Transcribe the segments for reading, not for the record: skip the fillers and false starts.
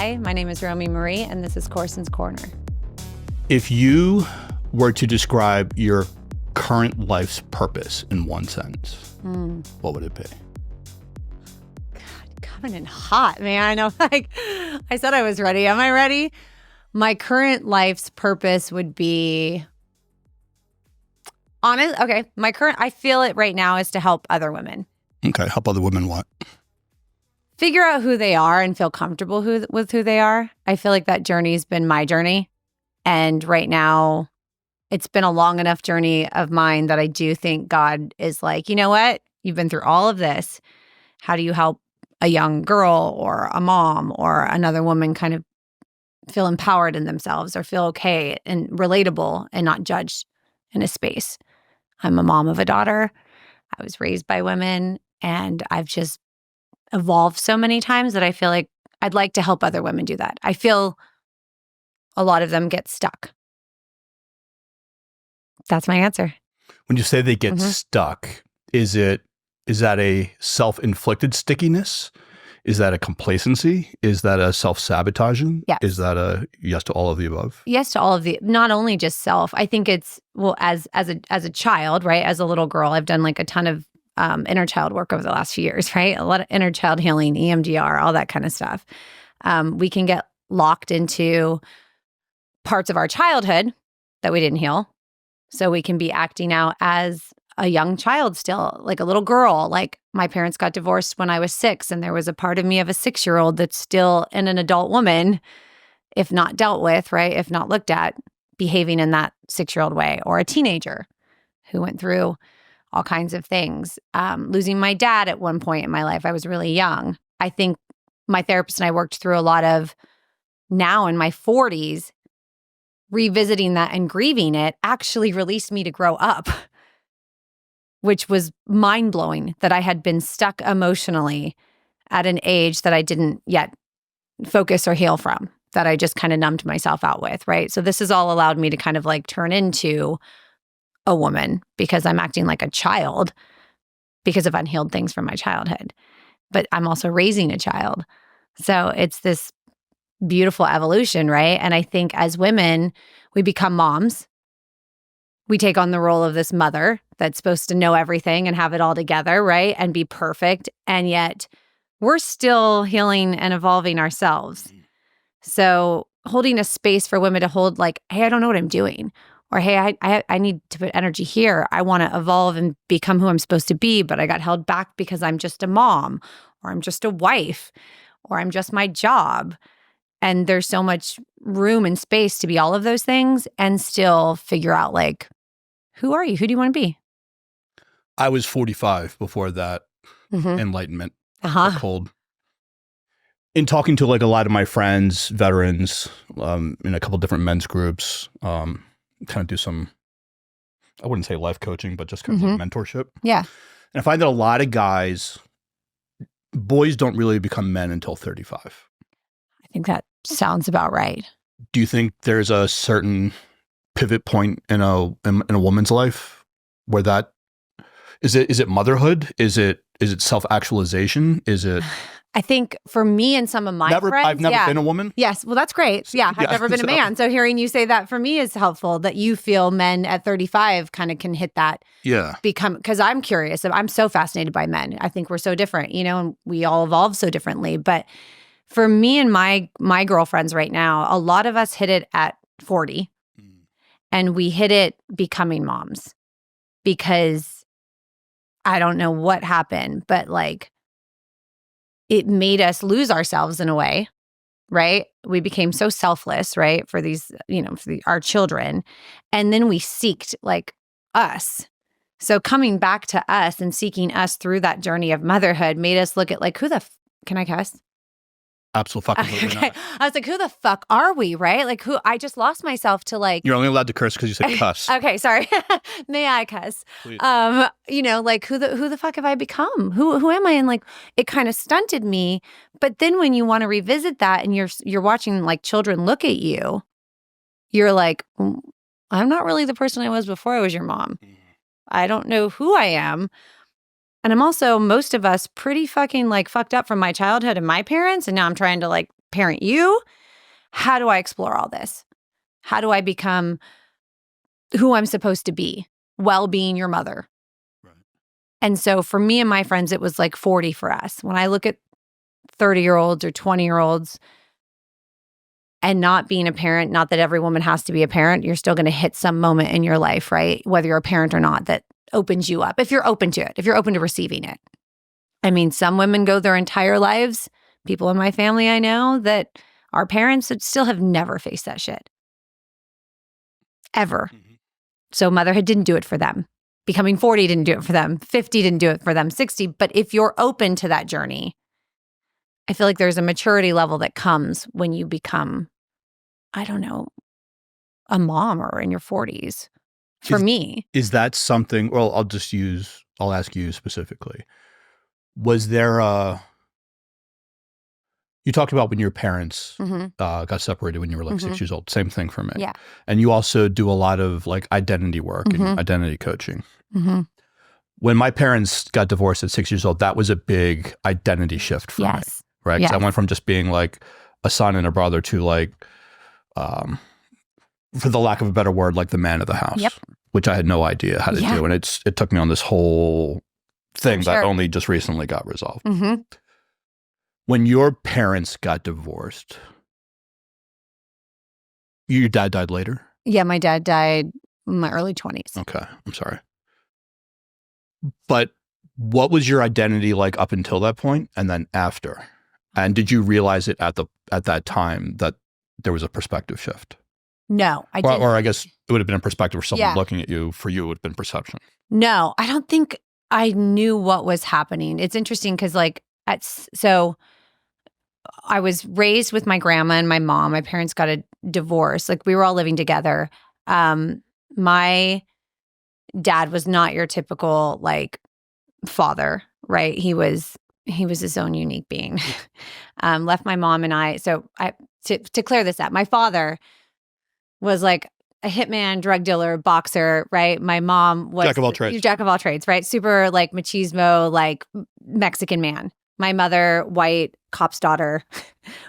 Hi, my name is Romi Marie, and this is Coursen's Corner. If you were to describe your current life's purpose in one sentence, what would it be? God, coming in hot, man. I know, I said I was ready. Am I ready? My current life's purpose would be honest. Okay, I feel it right now is to help other women. Okay, help other women what? Figure out who they are and feel comfortable with who they are. I feel like that journey's been my journey. And right now, it's been a long enough journey of mine that I do think God is like, you know what? You've been through all of this. How do you help a young girl or a mom or another woman kind of feel empowered in themselves or feel okay and relatable and not judged in a space? I'm a mom of a daughter. I was raised by women, and I've just evolved so many times that I feel like I'd like to help other women do that. I feel a lot of them get stuck. That's my answer. When you say they get stuck, is that a self-inflicted stickiness? Is that a complacency? Is that a self-sabotaging? Yes. Is that a yes to all of the above? Yes to all of the, not only just self. I think it's, well, as a child, right? As a little girl, I've done like a ton of inner child work over the last few years, right? A lot of inner child healing, EMDR, all that kind of stuff. We can get locked into parts of our childhood that we didn't heal. So we can be acting out as a young child still, like a little girl. Like my parents got divorced when I was 6, and there was a part of me of a 6-year-old that's still in an adult woman, if not dealt with, right? If not looked at, behaving in that 6-year-old way, or a teenager who went through all kinds of things. Losing my dad at one point in my life, I was really young. I think my therapist and I worked through a lot of, now in my 40s, revisiting that and grieving it actually released me to grow up, which was mind-blowing that I had been stuck emotionally at an age that I didn't yet focus or heal from, that I just kind of numbed myself out with, right? So this has all allowed me to kind of like turn into a woman because I'm acting like a child because of unhealed things from my childhood. But I'm also raising a child. So it's this beautiful evolution, right? And I think as women, we become moms. We take on the role of this mother that's supposed to know everything and have it all together, right? And be perfect. And yet we're still healing and evolving ourselves. So holding a space for women to hold like, hey, I don't know what I'm doing. Or, hey, I need to put energy here. I want to evolve and become who I'm supposed to be, but I got held back because I'm just a mom, or I'm just a wife, or I'm just my job. And there's so much room and space to be all of those things and still figure out like, who are you? Who do you want to be? I was 45 before that enlightenment took hold. In talking to like a lot of my friends, veterans, in a couple different men's groups, kind of do some, I wouldn't say life coaching, but just kind of like mentorship. Yeah. And I find that a lot of guys, boys don't really become men until 35. I think that sounds about right. Do you think there's a certain pivot point in a woman's life where that is it motherhood? Is it self-actualization? Is it? I think for me and some of my friends. I've never been a woman. Yes. Well, that's great. Yeah. I've never been a man. So hearing you say that for me is helpful, that you feel men at 35 kind of can hit that. Yeah. Because I'm curious. I'm so fascinated by men. I think we're so different, and we all evolve so differently. But for me and my girlfriends right now, a lot of us hit it at 40 and we hit it becoming moms because I don't know what happened, but like, it made us lose ourselves in a way, right? We became so selfless, right? For these, our children. And then we seeked like us. So coming back to us and seeking us through that journey of motherhood made us look at like, can I cuss? Absolutely Okay. not. I was like, who the fuck are we, right? Like I just lost myself to like. You're only allowed to curse because you said cuss. Okay, sorry. May I cuss? Please. Like who the fuck have I become? Who am I? And like it kind of stunted me. But then when you want to revisit that and you're watching like children look at you, you're like, I'm not really the person I was before I was your mom. I don't know who I am. And I'm also, most of us, pretty fucking like fucked up from my childhood and my parents. And now I'm trying to like parent you. How do I explore all this? How do I become who I'm supposed to be while being your mother? Right. And so for me and my friends, it was like 40 for us. When I look at 30-year-olds or 20-year-olds and not being a parent, not that every woman has to be a parent, you're still going to hit some moment in your life, right? Whether you're a parent or not, that opens you up. If you're open to it, if you're open to receiving it. I mean, some women go their entire lives. People in my family I know that are parents that still have never faced that shit. Ever. Mm-hmm. So motherhood didn't do it for them. Becoming 40 didn't do it for them. 50 didn't do it for them. 60. But if you're open to that journey, I feel like there's a maturity level that comes when you become, I don't know, a mom or in your 40s. For me. Is that something, well, I'll ask you specifically. Was there you talked about when your parents got separated when you were like 6 years old. Same thing for me. Yeah. And you also do a lot of like identity work and identity coaching. Mm-hmm. When my parents got divorced at 6 years old, that was a big identity shift for me. Right? Because I went from just being like a son and a brother to like, for the lack of a better word, like the man of the house, which I had no idea how to do. And it took me on this whole thing that only just recently got resolved. Mm-hmm. When your parents got divorced, your dad died later? Yeah, my dad died in my early 20s. Okay, I'm sorry. But what was your identity like up until that point and then after? And did you realize it at that time that there was a perspective shift? No, I didn't. Or I guess it would have been a perspective for someone looking at you. For you, it would have been perception. No, I don't think I knew what was happening. It's interesting because so I was raised with my grandma and my mom. My parents got a divorce. Like we were all living together. My dad was not your typical like father, right? He was his own unique being. Left my mom and I. So to clear this up, my father was like a hitman, drug dealer, boxer, right? My mom was jack of all trades, right? Super like machismo, like Mexican man. My mother, white, cop's daughter,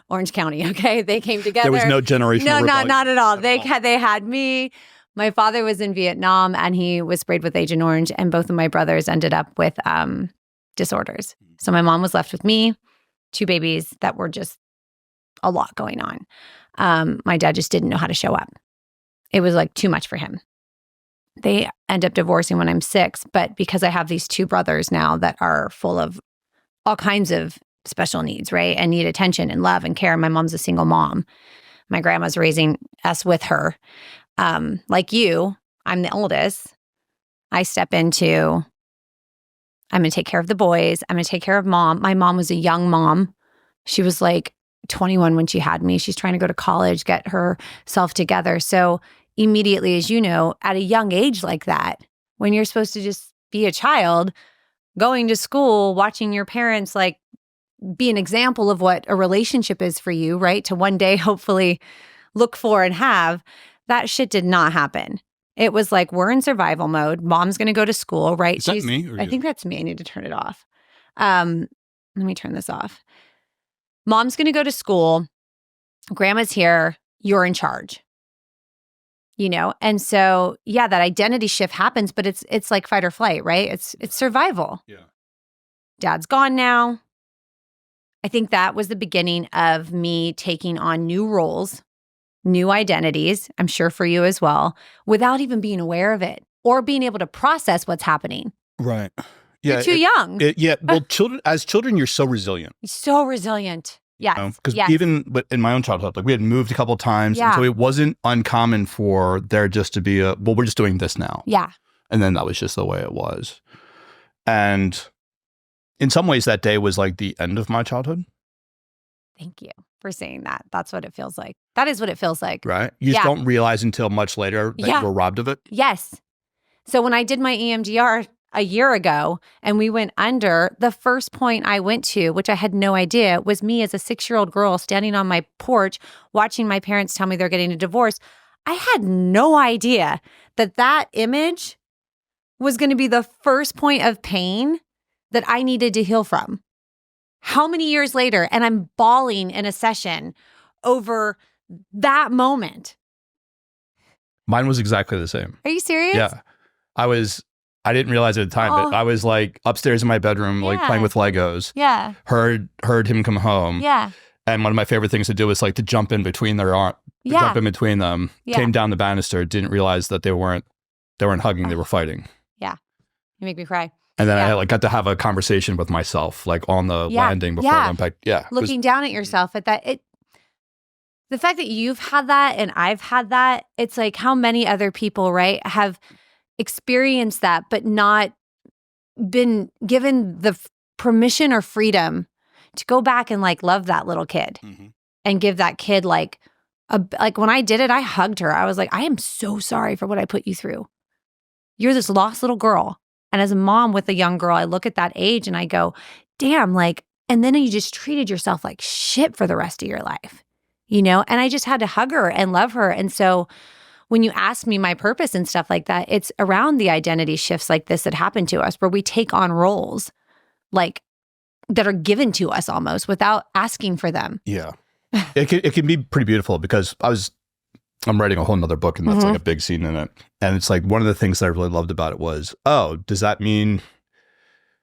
Orange County. Okay, they came together. There was no generational. No, not at all. They had me. My father was in Vietnam, and he was sprayed with Agent Orange, and both of my brothers ended up with disorders. So my mom was left with me, 2 babies that were just a lot going on. My dad just didn't know how to show up. It was like too much for him. They end up divorcing when I'm 6, but because I have these 2 brothers now that are full of all kinds of special needs, right? And need attention and love and care. My mom's a single mom. My grandma's raising us with her. Like you, I'm the oldest. I step into, I'm going to take care of the boys. I'm going to take care of mom. My mom was a young mom. She was like 21 when she had me. She's trying to go to college, get herself together. So immediately, as you know, at a young age like that, when you're supposed to just be a child, going to school, watching your parents like be an example of what a relationship is for you, right? To one day hopefully look for and have, that shit did not happen. It was like, we're in survival mode. Mom's going to go to school, right? Is that me? I think that's me. I need to turn it off. Let me turn this off. Mom's going to go to school. Grandma's here. You're in charge. You know? And so, yeah, that identity shift happens, but it's like fight or flight, right? It's survival. Yeah. Dad's gone now. I think that was the beginning of me taking on new roles, new identities, I'm sure for you as well, without even being aware of it or being able to process what's happening. Right. Yeah. You're too young. Well, children, you're so resilient. So resilient. Yes. Because even in my own childhood, like we had moved a couple of times. Yeah. And so it wasn't uncommon for there just to be we're just doing this now. Yeah. And then that was just the way it was. And in some ways that day was like the end of my childhood. Thank you for saying that. That's what it feels like. That is what it feels like. Right. You just don't realize until much later that you were robbed of it. Yes. So when I did my EMDR a year ago and we went under, the first point I went to, which I had no idea, was me as a 6-year-old girl standing on my porch watching my parents tell me they're getting a divorce. I had no idea that image was going to be the first point of pain that I needed to heal from. how many years later, and I'm bawling in a session over that moment. Mine was exactly the same. Are you serious? Yeah. I didn't realize at the time, but I was like upstairs in my bedroom, like playing with Legos. Yeah. Heard him come home. Yeah. And one of my favorite things to do is like to jump in between jump in between them. Yeah. Came down the banister, didn't realize that they weren't hugging, they were fighting. Yeah. You make me cry. And then I like got to have a conversation with myself, like on the landing before I went back. Yeah. Looking down at yourself at that, the fact that you've had that and I've had that, it's like how many other people, right, have experienced that, but not been given the permission or freedom to go back and like love that little kid and give that kid like when I did it, I hugged her. I was like, I am so sorry for what I put you through. You're this lost little girl. And as a mom with a young girl, I look at that age and I go, damn, like, and then you just treated yourself like shit for the rest of your life, And I just had to hug her and love her. And so when you ask me my purpose and stuff like that, it's around the identity shifts like this that happen to us where we take on roles like that are given to us almost without asking for them. Yeah. It can be pretty beautiful because I'm writing a whole nother book and that's like a big scene in it. And it's like one of the things that I really loved about it was, does that mean,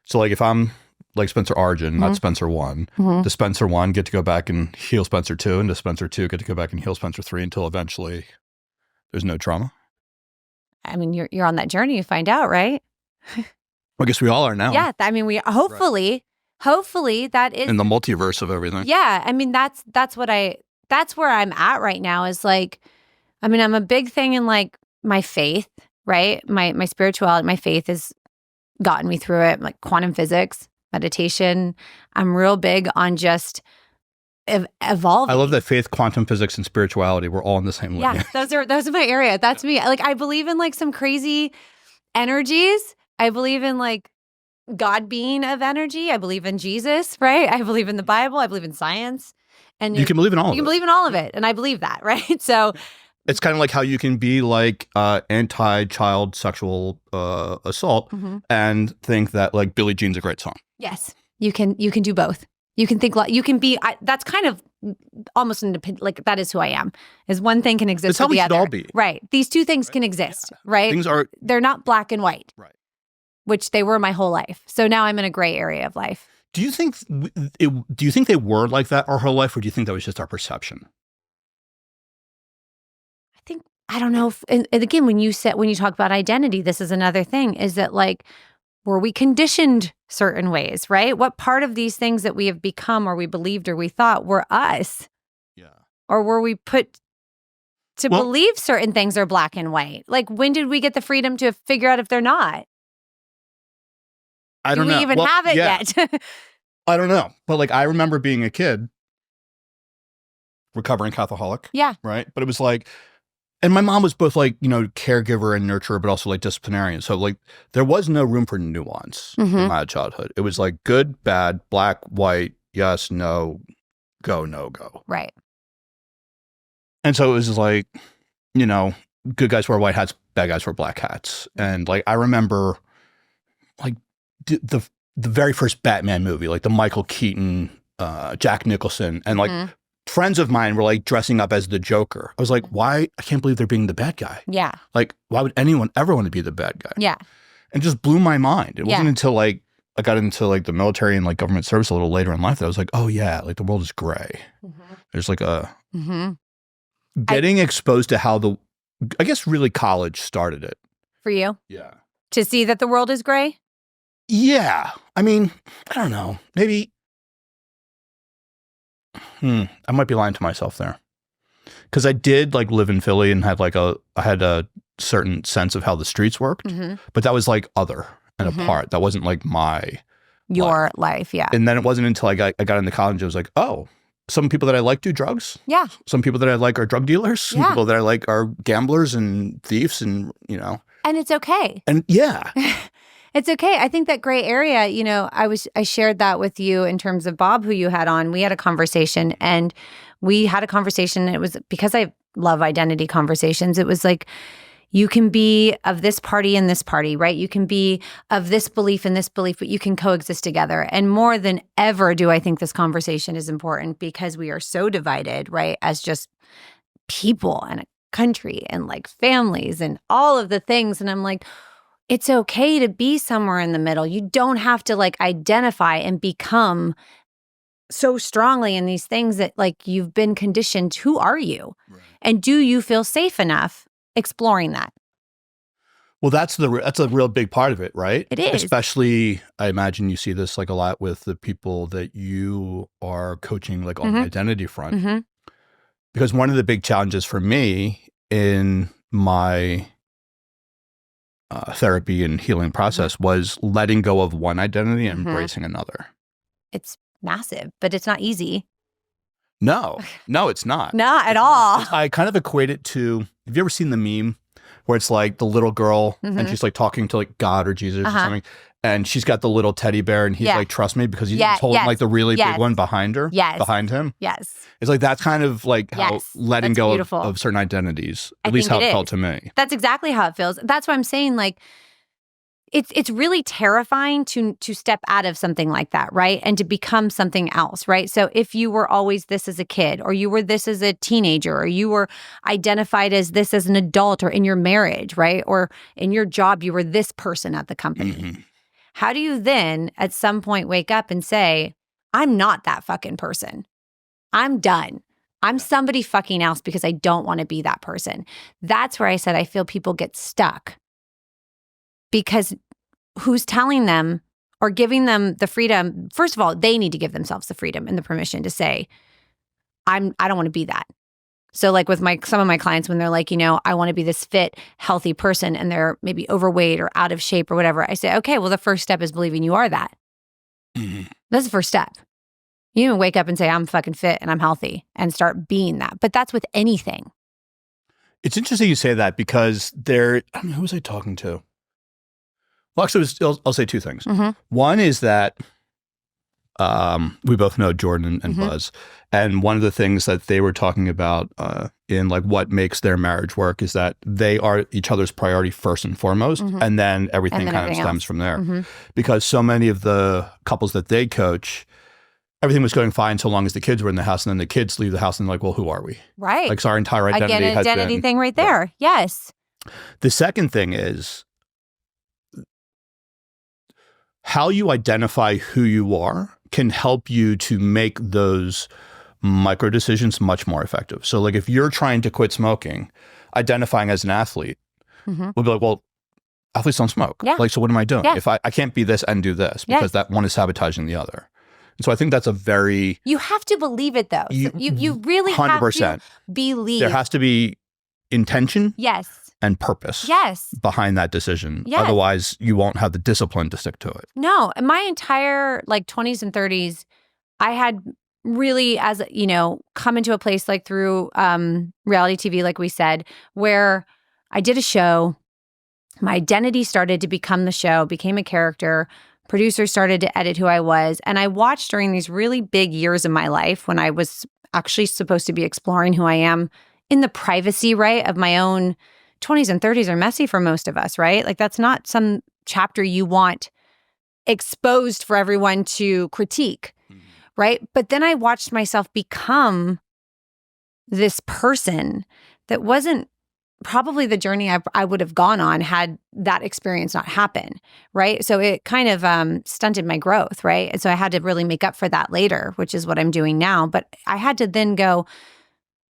so like if I'm like Spencer Arjun, not Spencer 1, does Spencer 1 get to go back and heal Spencer 2 and does Spencer 2 get to go back and heal Spencer 3 until eventually there's no trauma? I mean, you're on that journey, you find out, right? I guess we all are now. Yeah. I mean, we hopefully that is in the multiverse of everything. Yeah. I mean, that's where I'm at right now is like, I mean, I'm a big thing in like my faith, right? My spirituality, my faith has gotten me through it, like quantum physics, meditation. I'm real big on just evolving. I love that faith, quantum physics, and spirituality were all in the same lane. Yeah, those are my area. That's me. Like I believe in like some crazy energies. I believe in like God being of energy. I believe in Jesus, right? I believe in the Bible. I believe in science. And you can believe in all of it. You can believe in all of it. And I believe that, right? So it's kind of like how you can be like anti-child sexual assault and think that like Billie Jean's a great song. Yes, you can do both. You can think like you can be. That's kind of almost independent. Like that is who I am. Is one thing can exist. It's how we should all be. Right. These two things can exist. Right. They're not black and white. Right. Which they were my whole life. So now I'm in a gray area of life. Do you think they were like that our whole life, or do you think that was just our perception? I don't know if, and again, when you talk about identity, this is another thing, is that like, were we conditioned certain ways, right? What part of these things that we have become or we believed or we thought were us? Yeah. Or were we put to believe certain things are black and white? Like, when did we get the freedom to figure out if they're not? I don't know. Do we even have it yet? I don't know. But like, I remember being a kid, recovering Catholic. Yeah. Right. But it was like, and my mom was both like, caregiver and nurturer, but also like disciplinarian. So like there was no room for nuance in my childhood. It was like good, bad, black, white, yes, no, go, no go. Right. And so it was like, good guys wear white hats, bad guys wear black hats. And like, I remember like the very first Batman movie, like the Michael Keaton, Jack Nicholson, and like friends of mine were like dressing up as the Joker. I was like, why? I can't believe they're being the bad guy. Yeah. Like, why would anyone ever want to be the bad guy? Yeah. And it just blew my mind. It wasn't until like I got into like the military and like government service a little later in life that I was like, oh yeah, like the world is gray. There's like a getting exposed to how I guess really college started it. For you? Yeah. To see that the world is gray? Yeah. I mean, I don't know. Maybe I might be lying to myself there. Because I did like live in Philly and had I had a certain sense of how the streets worked, but that was like other and apart. That wasn't like your life. Yeah. And then it wasn't until I got into college, I was like, oh, some people that I like do drugs. Yeah. Some people that I like are drug dealers. Some people that I like are gamblers and thieves and, And it's okay. And yeah. It's okay. I think that gray area, I shared that with you in terms of Bob, who you had on. We had a conversation and it was because I love identity conversations. It was like, You can be of this party and this party, right? You can be of this belief and this belief, but you can coexist together. And more than ever do I think this conversation is important because we are so divided, right? As just people and a country and like families and all of the things. And I'm like, it's okay to be somewhere in the middle. You don't have to like identify and become so strongly in these things that like you've been conditioned. Who are you? Right. And do you feel safe enough exploring that? Well, that's a real big part of it, right? It is. Especially, I imagine you see this like a lot with the people that you are coaching like on the identity front. Because one of the big challenges for me in my therapy and healing process was letting go of one identity and embracing another. It's massive, but it's not easy. No, it's not. Not at all. I kind of equate it to, have you ever seen the meme where it's like the little girl and she's like talking to like God or Jesus or something, and she's got the little teddy bear and he's like, trust me, because he's holding like the really big one behind her, behind him. Yes. It's like, that's kind of like how letting go of certain identities, at least how it felt to me. That's exactly how it feels. That's what I'm saying. Like, it's really terrifying to step out of something like that, right? And to become something else, right? So if you were always this as a kid, or you were this as a teenager, or you were identified as this as an adult, or in your marriage, right? Or in your job, you were this person at the company. How do you then at some point wake up and say, I'm not that fucking person. I'm done. I'm somebody fucking else because I don't want to be that person. That's where I said I feel people get stuck. Because who's telling them or giving them the freedom? First of all, they need to give themselves the freedom and the permission to say, I don't want to be that. So like with some of my clients, when they're like, I want to be this fit, healthy person, and they're maybe overweight or out of shape or whatever, I say, okay, well, the first step is believing you are that. That's the first step. You even wake up and say, I'm fucking fit and I'm healthy, and start being that. But that's with anything. It's interesting you say that, because who was I talking to? Well, actually, I'll say two things. One is that we both know Jordan and Buzz, and one of the things that they were talking about in like what makes their marriage work is that they are each other's priority first and foremost, and then everything kind of stems from there. Because so many of the couples that they coach, everything was going fine so long as the kids were in the house, and then the kids leave the house and like, well, who are we? Right. Like, so our entire identity Again, has identity been, thing right there. Yes. The second thing is how you identify who you are can help you to make those micro decisions much more effective. So like if you're trying to quit smoking, identifying as an athlete, we'll be like, well, athletes don't smoke. Yeah. Like, so what am I doing? Yeah. If I can't be this and do this, because that one is sabotaging the other. And so I think that's a very... You have to believe it though. You really 100%. Have to believe. There has to be intention. Yes. And purpose behind that decision. Yes. Otherwise, you won't have the discipline to stick to it. No. In my entire like 20s and 30s, I had really, as come into a place like through reality TV, like we said, where I did a show. My identity started to become the show, became a character. Producers started to edit who I was. And I watched during these really big years of my life when I was actually supposed to be exploring who I am in the privacy, right, of my own 20s and 30s are messy for most of us, right? Like that's not some chapter you want exposed for everyone to critique, right? But then I watched myself become this person that wasn't probably the journey I would have gone on had that experience not happened, right? So it kind of stunted my growth, right? And so I had to really make up for that later, which is what I'm doing now. But I had to then go,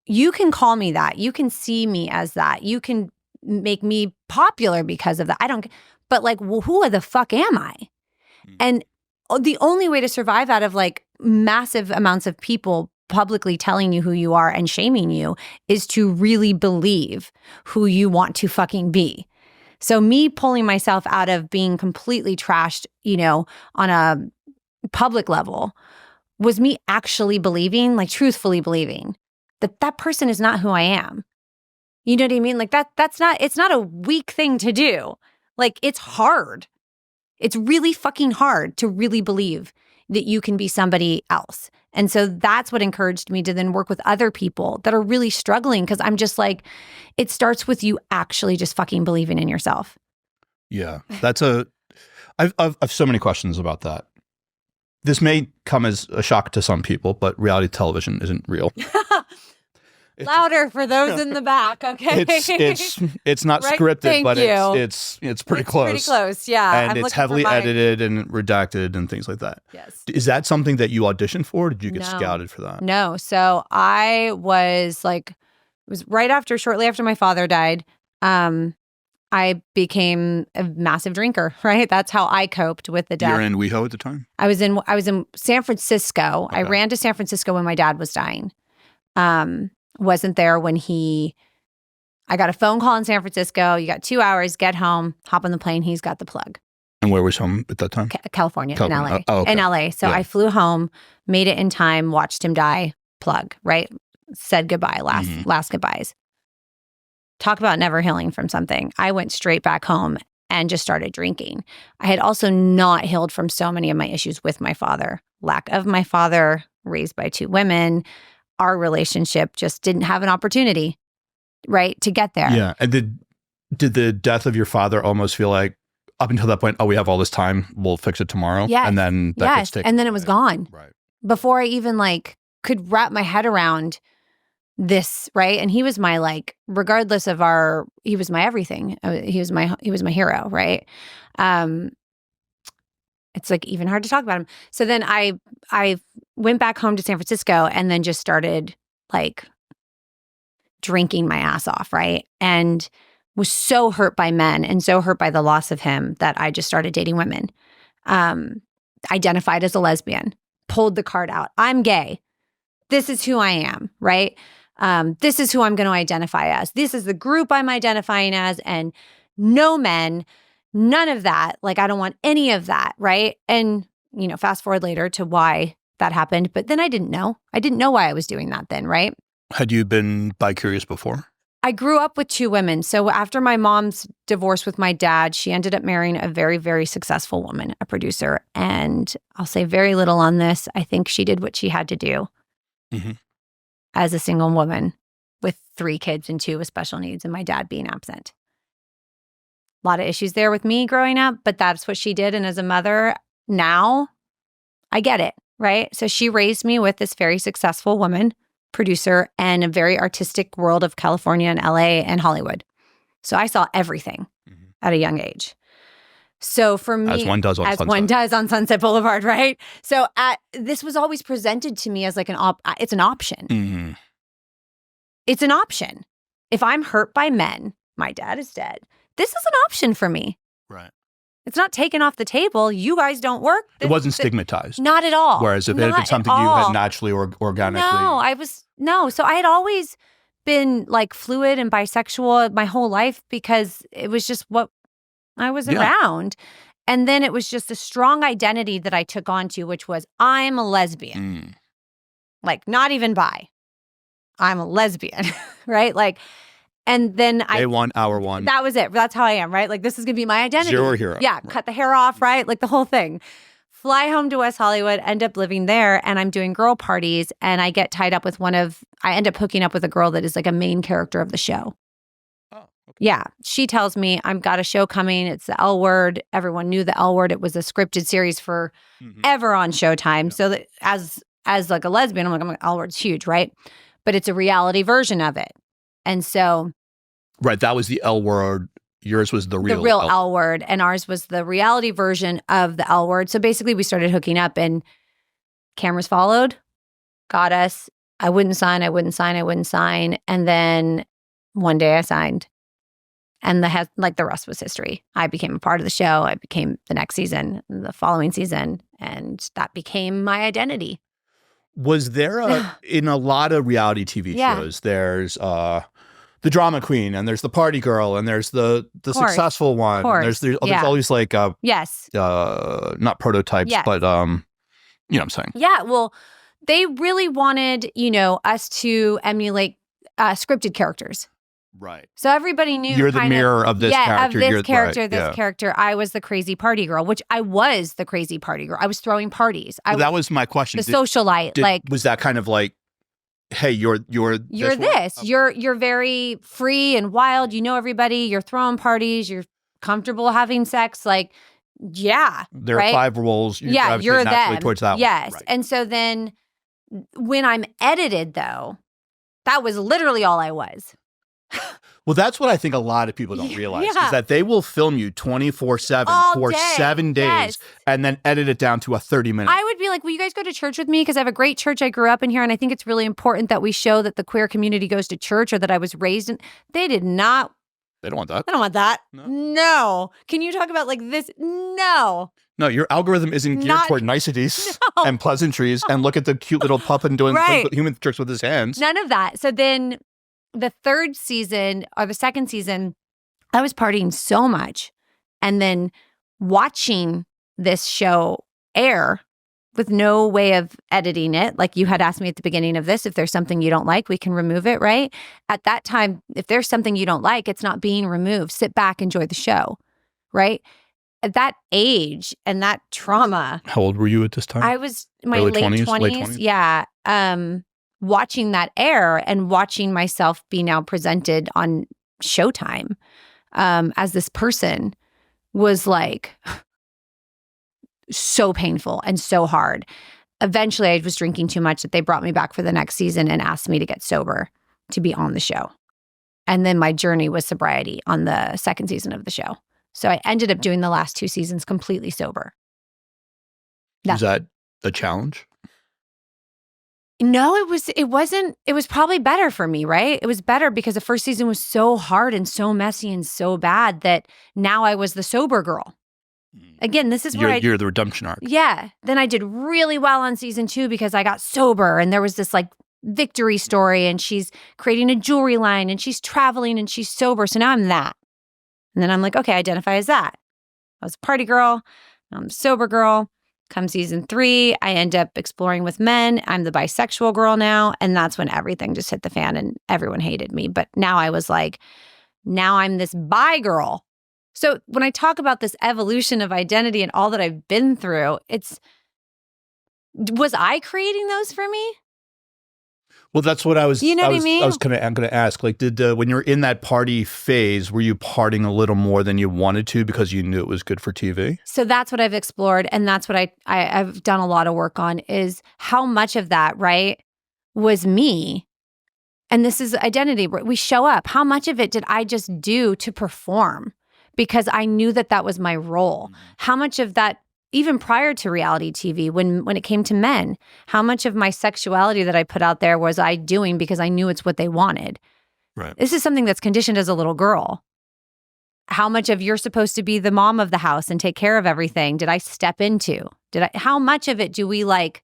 you can call me that. You can see me as that. You can make me popular because of that. I don't, but like, well, who the fuck am I? And the only way to survive out of like massive amounts of people publicly telling you who you are and shaming you is to really believe who you want to fucking be. So me pulling myself out of being completely trashed, on a public level was me actually believing, like truthfully believing that person is not who I am. You know what I mean? Like it's not a weak thing to do. Like it's hard. It's really fucking hard to really believe that you can be somebody else. And so that's what encouraged me to then work with other people that are really struggling, because I'm just like, it starts with you actually just fucking believing in yourself. Yeah, I've so many questions about that. This may come as a shock to some people, but reality television isn't real. Louder for those in the back, okay? It's not right? scripted, but it's pretty close. Pretty close, yeah. And it's heavily edited and redacted and things like that. Yes. Is that something that you auditioned for? Or did you get scouted for that? No. So I was like, it was shortly after my father died. I became a massive drinker, right? That's how I coped with the death. You were in WeHo at the time? I was in San Francisco. Okay. I ran to San Francisco when my dad was dying. Wasn't there when I got a phone call in San Francisco. You got 2 hours, get home, hop on the plane. He's got the plug. And where was home at that time? California, in LA. Oh, okay. In LA. So I flew home, made it in time, watched him die, plug, right? Said goodbye, last goodbyes. Talk about never healing from something. I went straight back home and just started drinking. I had also not healed from so many of my issues with my father. Lack of my father, raised by 2 women. Our relationship just didn't have an opportunity, right, to get there. Yeah. And did the death of your father almost feel like, up until that point, we have all this time, we'll fix it tomorrow? Yes. And then that gets taken and then it was gone. Right. Before I even could wrap my head around this, right? And he was my regardless of he was my everything. He was my hero, right? It's even hard to talk about him. So then I went back home to San Francisco and then just started drinking my ass off, right? And was so hurt by men and so hurt by the loss of him that I just started dating women. Identified as a lesbian, pulled the card out. I'm gay. This is who I am, right? This is who I'm going to identify as. This is the group I'm identifying as, and no men, none of that. I don't want any of that, right? And, fast forward later to why that happened. But then I didn't know. I didn't know why I was doing that then, right? Had you been bi-curious before? I grew up with 2 women. So after my mom's divorce with my dad, she ended up marrying a very, very successful woman, a producer. And I'll say very little on this. I think she did what she had to do as a single woman with 3 kids and 2 with special needs, and my dad being absent. A lot of issues there with me growing up, but that's what she did. And as a mother, now I get it, right? So she raised me with this very successful woman, producer, and a very artistic world of California and LA and Hollywood. So I saw everything at a young age. So for me, as one does on Sunset Boulevard, right? So this was always presented to me as it's an option. It's an option. If I'm hurt by men, my dad is dead. This is an option for me. Right. It's not taken off the table. You guys don't work. It wasn't stigmatized. Not at all. Whereas if it had been something you had naturally or organically. So I had always been fluid and bisexual my whole life because it was just what I was around. And then it was just a strong identity that I took onto, which was I'm a lesbian. Not even bi. I'm a lesbian, right? And then Day 1, hour 1. That was it. That's how I am, right? This is going to be my identity. Zero hero. Yeah, cut the hair off, right? The whole thing. Fly home to West Hollywood, end up living there, and I'm doing girl parties, and I get tied up with I end up hooking up with a girl that is a main character of the show. Oh, okay. Yeah. She tells me, I've got a show coming. It's the L Word. Everyone knew the L Word. It was a scripted series for ever on Showtime. Yeah. So that as a lesbian, I'm L Word's huge, right? But it's a reality version of it. And so... Right, that was the L Word. Yours was the real L Word, and ours was the reality version of the L Word. So basically, we started hooking up, and cameras followed, got us. I wouldn't sign, and then one day I signed, and the rest was history. I became a part of the show. I became the next season, the following season, and that became my identity. Was there in a lot of reality TV shows? There's the drama queen, and there's the party girl, and there's the successful one. There's always not prototypes, but you know what I'm saying? Yeah, well, they really wanted, us to emulate scripted characters. Right. So everybody knew you're the mirror of this character. Of this character. I was the crazy party girl, which I was the crazy party girl. I was throwing parties. That was my question. The socialite. Was that kind of like, hey, you're this. You're very free and wild. You know everybody. You're throwing parties. You're comfortable having sex. Like, yeah. There are 5 roles. You're them. Towards that yes. one. Right. And so then when I'm edited, though, that was literally all I was. Well, that's what I think a lot of people don't realize is that they will film you 24/7 for 7 days and then edit it down to a 30-minute. I would be like, will you guys go to church with me? Because I have a great church. I grew up in here, and I think it's really important that we show that the queer community goes to church or that I was raised in. They did not. They don't want that. They don't want that. No. Can you talk about like this? No. No, your algorithm isn't geared toward niceties and pleasantries and look at the cute little puppet doing human tricks with his hands. None of that. So then the 3rd season or the 2nd season, I was partying so much. And then watching this show air with no way of editing it. Like you had asked me at the beginning of this, if there's something you don't like, we can remove it, right? At that time, if there's something you don't like, it's not being removed. Sit back, enjoy the show, right? At that age and that trauma. How old were you at this time? I was in my late 20s. Yeah. Watching that air and watching myself be now presented on Showtime as this person was like so painful and so hard. Eventually, I was drinking too much that they brought me back for the next season and asked me to get sober to be on the show. And then my journey was sobriety on the 2nd season of the show. So I ended up doing the last 2 seasons completely sober. Was that a challenge? No, it wasn't. It was probably better for me, right? It was better because the first season was so hard and so messy and so bad that now I was the sober girl. Again, this is where you're the redemption arc. Yeah. Then I did really well on season 2 because I got sober and there was this like victory story and she's creating a jewelry line and she's traveling and she's sober. So now I'm that. And then I'm like, okay, identify as that. I was a party girl. I'm a sober girl. Come season 3, I end up exploring with men. I'm the bisexual girl now. And that's when everything just hit the fan and everyone hated me. But now I was like, now I'm this bi girl. So when I talk about this evolution of identity and all that I've been through, was I creating those for me? Well, that's what I was. You know what I mean? I was going to ask. Like, when you're in that party phase, were you partying a little more than you wanted to because you knew it was good for TV? So that's what I've explored, and that's what I've done a lot of work on. Is how much of that was me, and this is identity. We show up. How much of it did I just do to perform because I knew that was my role? How much of that? Even prior to reality TV, when it came to men, how much of my sexuality that I put out there was I doing because I knew it's what they wanted? Right. This is something that's conditioned as a little girl. How much of you're supposed to be the mom of the house and take care of everything did I step into? How much of it do we like?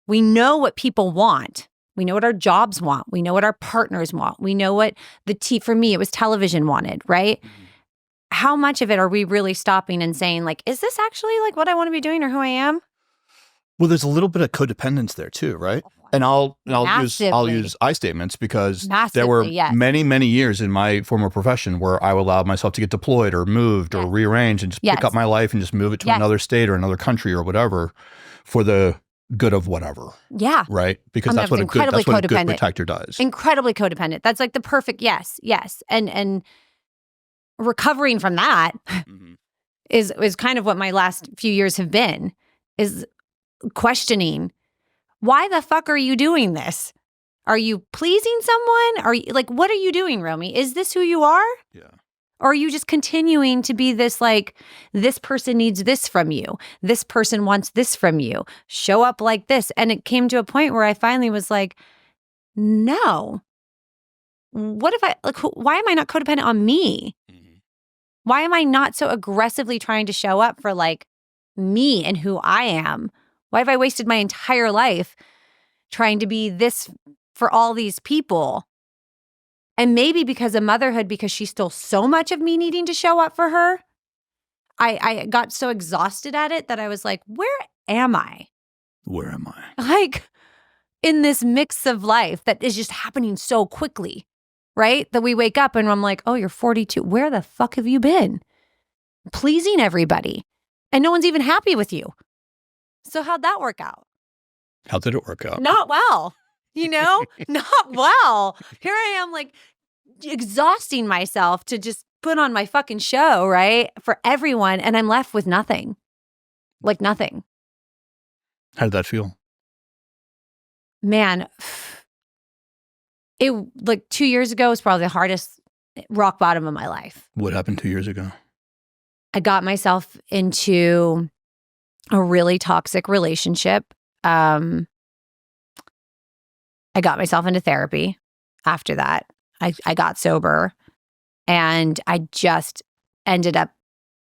We know what people want. We know what our jobs want. We know what our partners want. We know what for me, it was television wanted, right? Mm-hmm. How much of it are we really stopping and saying, like, is this actually like what I want to be doing or who I am? Well, there's a little bit of codependence there too, right? And I'll use I statements because there were many years in my former profession where I allowed myself to get deployed or moved or rearranged and just pick up my life and just move it to another state or another country or whatever for the good of whatever. Yeah. Right? Because that's what a good protector does. Incredibly codependent. That's like the perfect yes. And recovering from that is kind of what my last few years have been, is questioning, why the fuck are you doing this? Are you pleasing someone? Are you like, what are you doing, Romi? Is this who you are? Yeah. Or are you just continuing to be this like, this person needs this from you. This person wants this from you. Show up like this. And it came to a point where I finally was like, no. What if why am I not codependent on me? Why am I not so aggressively trying to show up for like me and who I am? Why have I wasted my entire life trying to be this for all these people? And maybe because of motherhood, because she stole so much of me needing to show up for her, I got so exhausted at it that I was like, where am I? Where am I? Like in this mix of life that is just happening so quickly. right? That we wake up and I'm like, oh, you're 42. Where the fuck have you been? Pleasing everybody. And no one's even happy with you. So how'd that work out? How did it work out? Not well, not well. Here I am like exhausting myself to just put on my fucking show, right? For everyone. And I'm left with nothing. Like nothing. How did that feel? Man, it like 2 years ago was probably the hardest rock bottom of my life. What happened 2 years ago? I got myself into a really toxic relationship. I got myself into therapy after that. I got sober, and I just ended up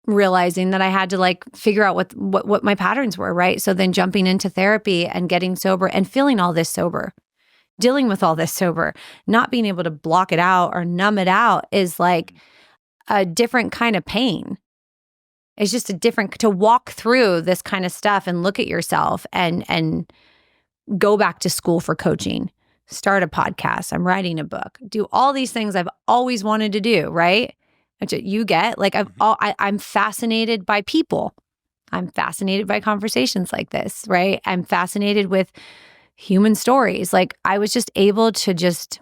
realizing that I had to like figure out what my patterns were, right? So then jumping into therapy and getting sober and feeling all this sober, dealing with all this sober, not being able to block it out or numb it out is like a different kind of pain. It's just a different, to walk through this kind of stuff and look at yourself and go back to school for coaching, start a podcast, I'm writing a book, do all these things I've always wanted to do, right? Which you get, like I'm fascinated by people. I'm fascinated by conversations like this, right? I'm fascinated with human stories. Like I was just able to just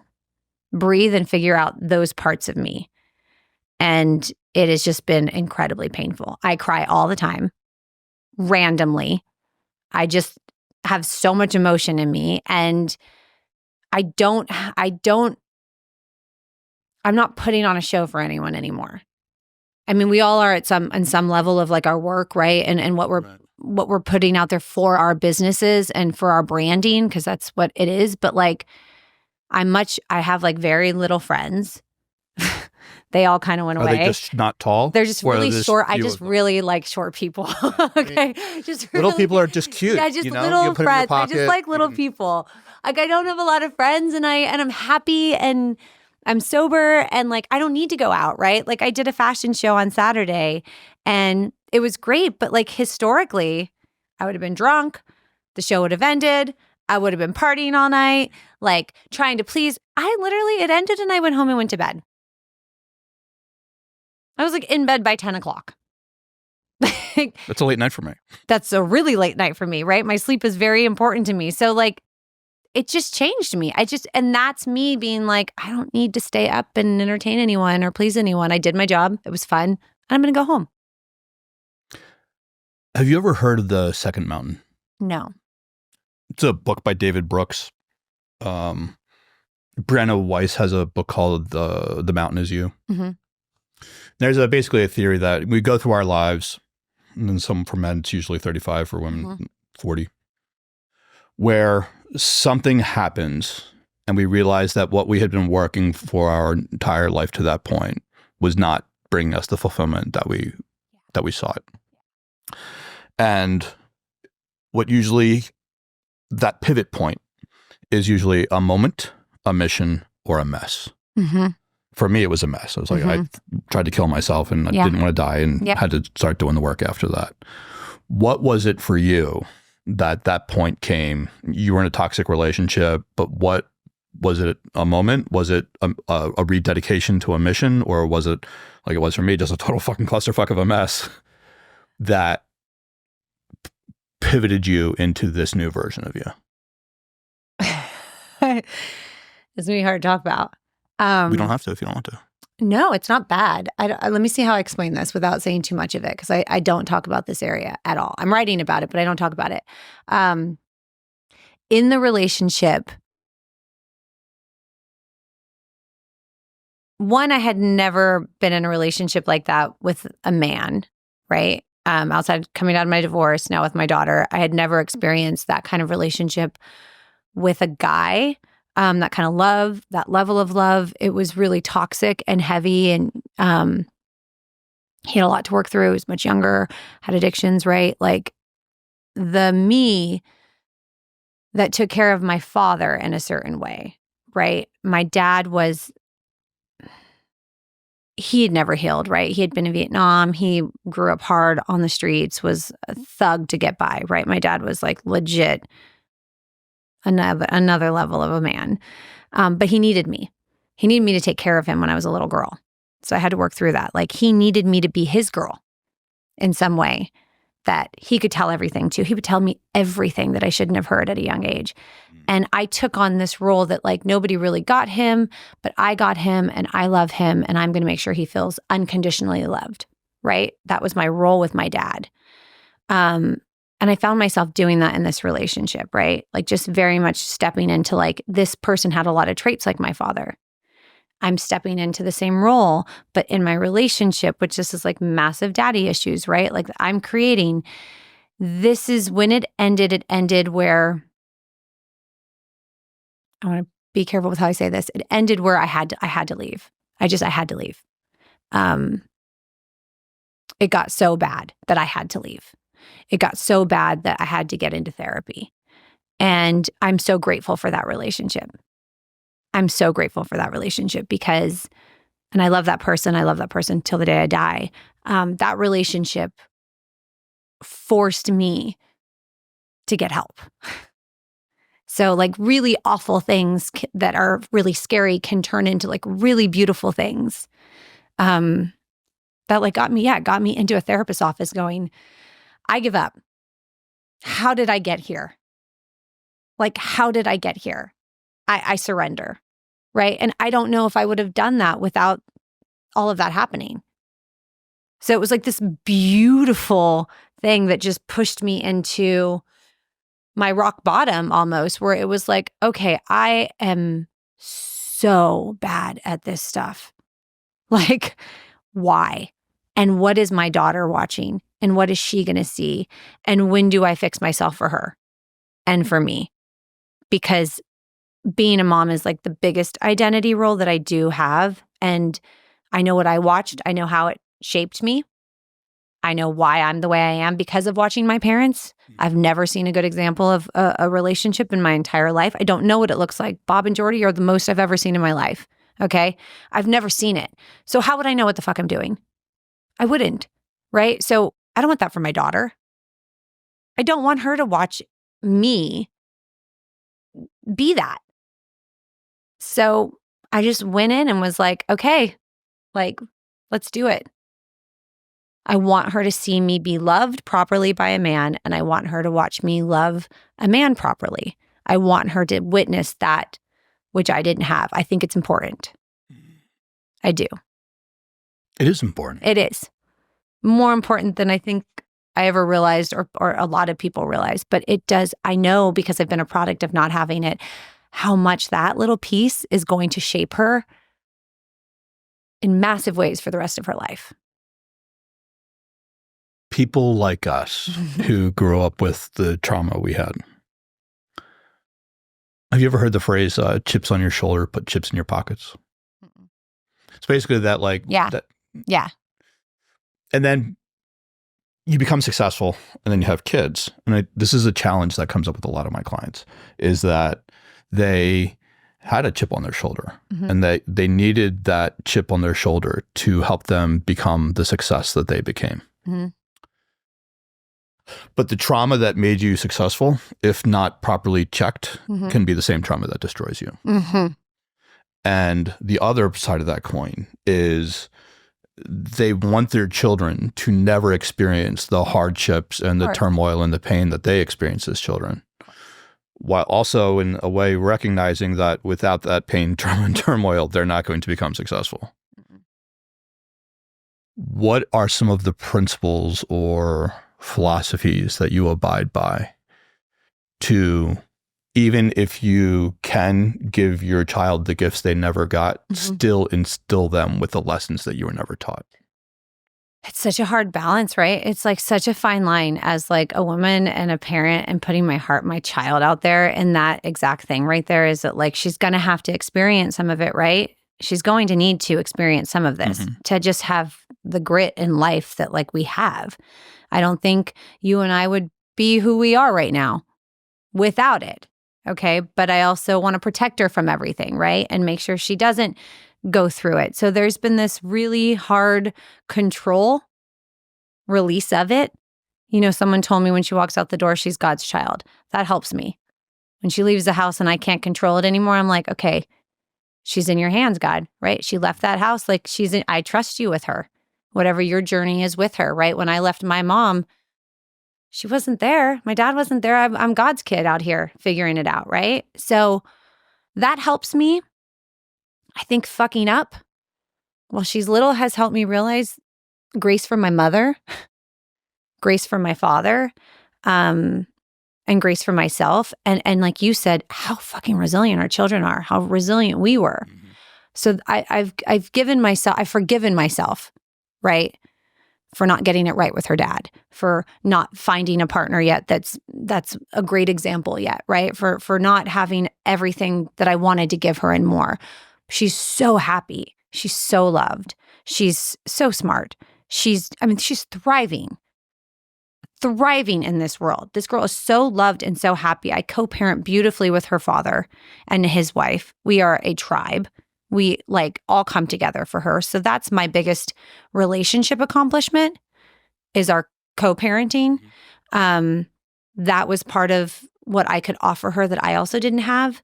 breathe and figure out those parts of me. And it has just been incredibly painful. I cry all the time, randomly. I just have so much emotion in me, and I'm not putting on a show for anyone anymore. I mean, we all are at some level of like our work, right? And what we're putting out there for our businesses and for our branding, because that's what it is. But like, I have like very little friends. They all kind of went away. Are they just not tall? They're just really short. I just really like short people. Okay, just really, little people are just cute. Yeah, just little friends. I just like little people. Like I don't have a lot of friends, and I'm happy, and I'm sober, and like I don't need to go out, right? Like I did a fashion show on Saturday, and it was great. But like historically, I would have been drunk. The show would have ended. I would have been partying all night, like trying to please. It ended, and I went home and went to bed. I was like in bed by 10 o'clock. That's a late night for me. That's a really late night for me, right? My sleep is very important to me. So like, it just changed me. And that's me being like, I don't need to stay up and entertain anyone or please anyone. I did my job. It was fun. And I'm going to go home. Have you ever heard of The Second Mountain? No. It's a book by David Brooks. Brianna Weiss has a book called The Mountain Is You. Mm-hmm. There's basically a theory that we go through our lives, and then some for men, it's usually 35, for women, 40, where something happens and we realize that what we had been working for our entire life to that point was not bringing us the fulfillment that we sought. And what usually, that pivot point is usually a moment, a mission, or a mess. Mm-hmm. For me, it was a mess. I was like, I tried to kill myself and I didn't want to die and had to start doing the work after that. What was it for you that point came? You were in a toxic relationship, but what was it? A moment? Was it a rededication to a mission? Or was it, like it was for me, just a total fucking clusterfuck of a mess that pivoted you into this new version of you? It's going to be hard to talk about. We don't have to if you don't want to. No, it's not bad. Let me see how I explain this without saying too much of it, because I don't talk about this area at all. I'm writing about it, but I don't talk about it. In the relationship, one, I had never been in a relationship like that with a man, right? Outside coming out of my divorce, now with my daughter, I had never experienced that kind of relationship with a guy. That kind of love, that level of love, it was really toxic and heavy. And he had a lot to work through. He was much younger, had addictions, right? Like the me that took care of my father in a certain way, right? My dad he had never healed, right? He had been in Vietnam. He grew up hard on the streets, was a thug to get by, right? My dad was like legit another level of a man. But he needed me. He needed me to take care of him when I was a little girl. So I had to work through that. Like he needed me to be his girl in some way that he could tell everything to. He would tell me everything that I shouldn't have heard at a young age. And I took on this role that like nobody really got him, but I got him and I love him and I'm going to make sure he feels unconditionally loved, right? That was my role with my dad. And I found myself doing that in this relationship, right? Like just very much stepping into like, this person had a lot of traits like my father. I'm stepping into the same role, but in my relationship, which this is like massive daddy issues, right? Like I'm creating, this is when it ended where, I want to be careful with how I say this. It ended where I had to leave. I had to leave. It got so bad that I had to leave. It got so bad that I had to get into therapy. And I'm so grateful for that relationship. I'm so grateful for that relationship because, and I love that person. I love that person till the day I die. That relationship forced me to get help. So like really awful things that are really scary can turn into like really beautiful things. That like got me into a therapist's office going, I give up. How did I get here? Like, how did I get here? I surrender, right? And I don't know if I would have done that without all of that happening. So it was like this beautiful thing that just pushed me into my rock bottom almost, where it was like, okay, I am so bad at this stuff. Like, why? And what is my daughter watching? And what is she going to see? And when do I fix myself for her and for me? Because being a mom is like the biggest identity role that I do have. And I know what I watched. I know how it shaped me. I know why I'm the way I am because of watching my parents. I've never seen a good example of a relationship in my entire life. I don't know what it looks like. Bob and Jordy are the most I've ever seen in my life. Okay? I've never seen it. So how would I know what the fuck I'm doing? I wouldn't, right? So I don't want that for my daughter. I don't want her to watch me be that. So I just went in and was like, okay, like, let's do it. I want her to see me be loved properly by a man, and I want her to watch me love a man properly. I want her to witness that, which I didn't have. I think it's important. I do. It is important. It is. More important than I think I ever realized or a lot of people realize. But it does, I know because I've been a product of not having it, how much that little piece is going to shape her in massive ways for the rest of her life. People like us who grew up with the trauma we had. Have you ever heard the phrase, chips on your shoulder, put chips in your pockets? It's basically that like... Yeah. Yeah. And then you become successful and then you have kids. And this is a challenge that comes up with a lot of my clients, is that they had a chip on their shoulder and they needed that chip on their shoulder to help them become the success that they became. But the trauma that made you successful, if not properly checked, can be the same trauma that destroys you. And the other side of that coin is they want their children to never experience the hardships and the turmoil and the pain that they experience as children, while also in a way recognizing that without that pain, trauma, and turmoil, they're not going to become successful. What are some of the principles or philosophies that you abide by to, even if you can give your child the gifts they never got, still instill them with the lessons that you were never taught? It's such a hard balance, right? It's like such a fine line as like a woman and a parent and putting my child out there. And that exact thing right there is that like, she's going to have to experience some of it, right? She's going to need to experience some of this to just have the grit in life that like we have. I don't think you and I would be who we are right now without it. Okay. But I also want to protect her from everything, right? And make sure she doesn't go through it. So there's been this really hard control release of it. You know, someone told me when she walks out the door, she's God's child. That helps me. When she leaves the house and I can't control it anymore, I'm like, okay, She's in your hands, God, right? She left that house like I trust you with her. Whatever your journey is with her, right? When I left my mom, she wasn't there. My dad wasn't there. I'm God's kid out here figuring it out, right? So that helps me. I think fucking up while she's little has helped me realize grace from my mother, grace from my father, and grace for myself. And like you said, how fucking resilient our children are, how resilient we were. Mm-hmm. So I've forgiven myself, right? For not getting it right with her dad, for not finding a partner yet that's a great example yet, right? For not having everything that I wanted to give her and more. She's so happy. She's so loved. She's so smart. She's thriving in this world. This girl is so loved and so happy. I co-parent beautifully with her father and his wife. We are a tribe. We all come together for her. So that's my biggest relationship accomplishment is our co-parenting. That was part of what I could offer her that I also didn't have.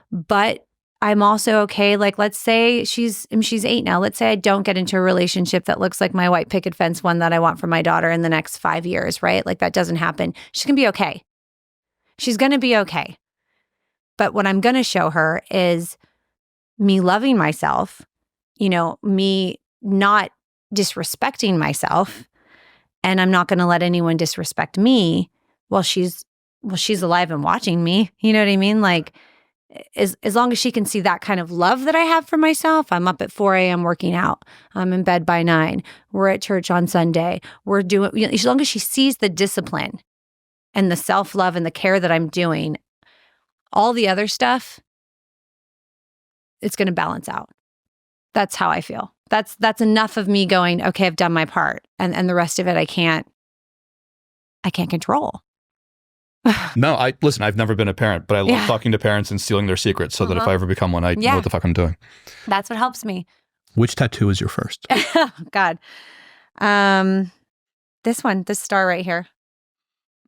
But I'm also okay. Let's say she's 8 now. Let's say I don't get into a relationship that looks like my white picket fence one that I want for my daughter in the next 5 years, right? That doesn't happen. She's going to be okay. She's going to be okay. But what I'm going to show her is me loving myself, me not disrespecting myself, and I'm not going to let anyone disrespect me while she's alive and watching me. You know what I mean? As long as she can see that kind of love that I have for myself, I'm up at 4 a.m. working out. I'm in bed by 9. We're at church on Sunday. We're doing, as long as she sees the discipline and the self-love and the care that I'm doing, all the other stuff, it's going to balance out. That's how I feel. That's enough of me going, okay, I've done my part. And the rest of it, I can't control. No, listen, I've never been a parent, but I love talking to parents and stealing their secrets so that if I ever become one, I know what the fuck I'm doing. That's what helps me. Which tattoo is your first? Oh, God. This star right here.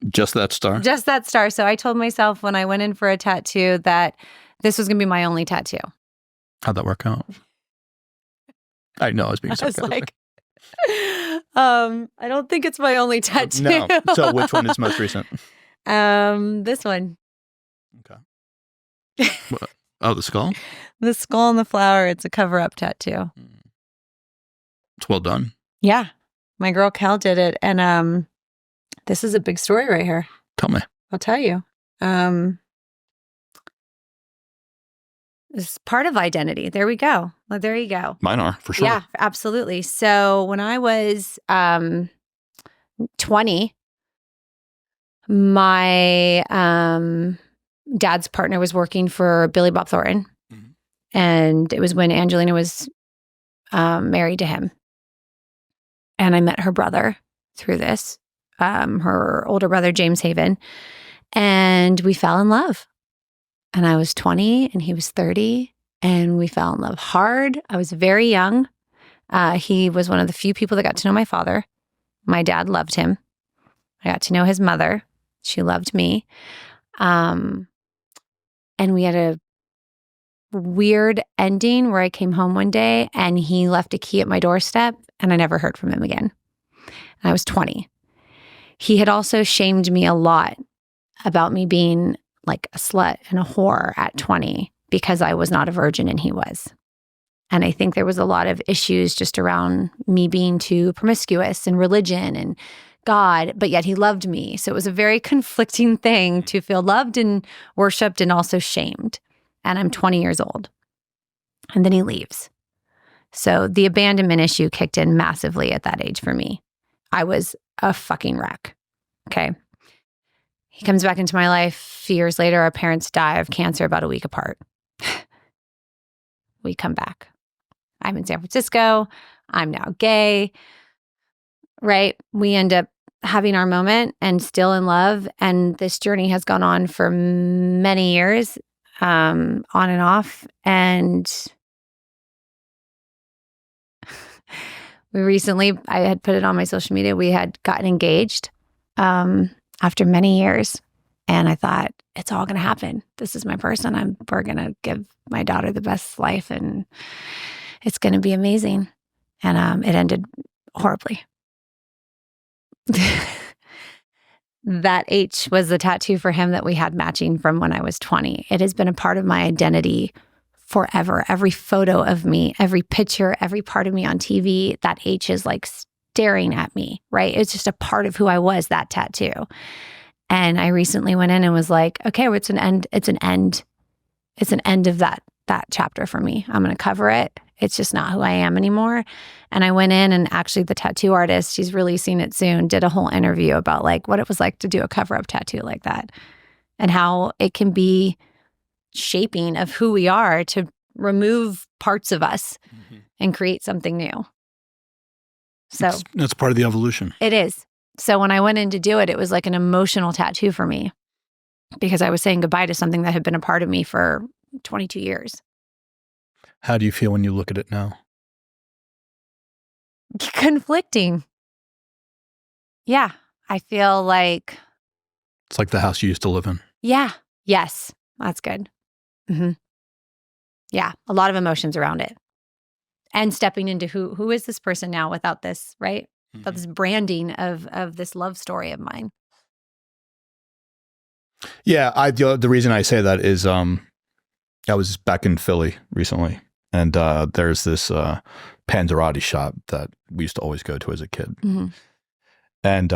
Just that star? Just that star. So I told myself when I went in for a tattoo that this was going to be my only tattoo. How'd that work out? I know I was being sarcastic. I don't think it's my only tattoo. No. So which one is most recent? This one. Okay. The skull? The skull and the flower. It's a cover-up tattoo. It's well done. Yeah. My girl Cal did it. And this is a big story right here. Tell me. I'll tell you. It's part of identity. There we go. Well, there you go. Mine are, for sure. Yeah, absolutely. So when I was 20, my dad's partner was working for Billy Bob Thornton. Mm-hmm. And it was when Angelina was married to him. And I met her brother through this, her older brother, James Haven. And we fell in love. And I was 20 and he was 30. And we fell in love hard. I was very young. He was one of the few people that got to know my father. My dad loved him. I got to know his mother. She loved me. And we had a weird ending where I came home one day and he left a key at my doorstep and I never heard from him again. And I was 20. He had also shamed me a lot about me being like a slut and a whore at 20 because I was not a virgin and he was. And I think there was a lot of issues just around me being too promiscuous and religion and God, but yet he loved me. So it was a very conflicting thing to feel loved and worshiped and also shamed. And I'm 20 years old. And then he leaves. So the abandonment issue kicked in massively at that age for me. I was a fucking wreck. Okay. He comes back into my life. A few years later, our parents die of cancer about a week apart. We come back. I'm in San Francisco. I'm now gay. Right? We end up having our moment and still in love. And this journey has gone on for many years, on and off. And I had put it on my social media, we had gotten engaged after many years. And I thought, it's all going to happen. This is my person. We're going to give my daughter the best life, and it's going to be amazing. And it ended horribly. That H was the tattoo for him that we had matching from when I was 20. It has been a part of my identity forever. Every photo of me, every picture, every part of me on TV, that H is like staring at me, right? It's just a part of who I was, that tattoo. And I recently went in and was like, okay, well, it's an end. It's an end. It's an end of that chapter for me. I'm going to cover it. It's just not who I am anymore. And I went in, and actually the tattoo artist, she's releasing it soon, did a whole interview about like what it was like to do a cover-up tattoo like that, and how it can be shaping of who we are to remove parts of us and create something new. So that's part of the evolution. It is. So when I went in to do it, it was like an emotional tattoo for me, because I was saying goodbye to something that had been a part of me for 22 years. How do you feel when you look at it now? Conflicting. Yeah. I feel like... It's like the house you used to live in. Yeah. Yes. That's good. Mm-hmm. Yeah. A lot of emotions around it. And stepping into who is this person now without this, right? Without this branding of this love story of mine. Yeah. The reason I say that is I was back in Philly recently. And there's this Panzerotti shop that we used to always go to as a kid. Mm-hmm. And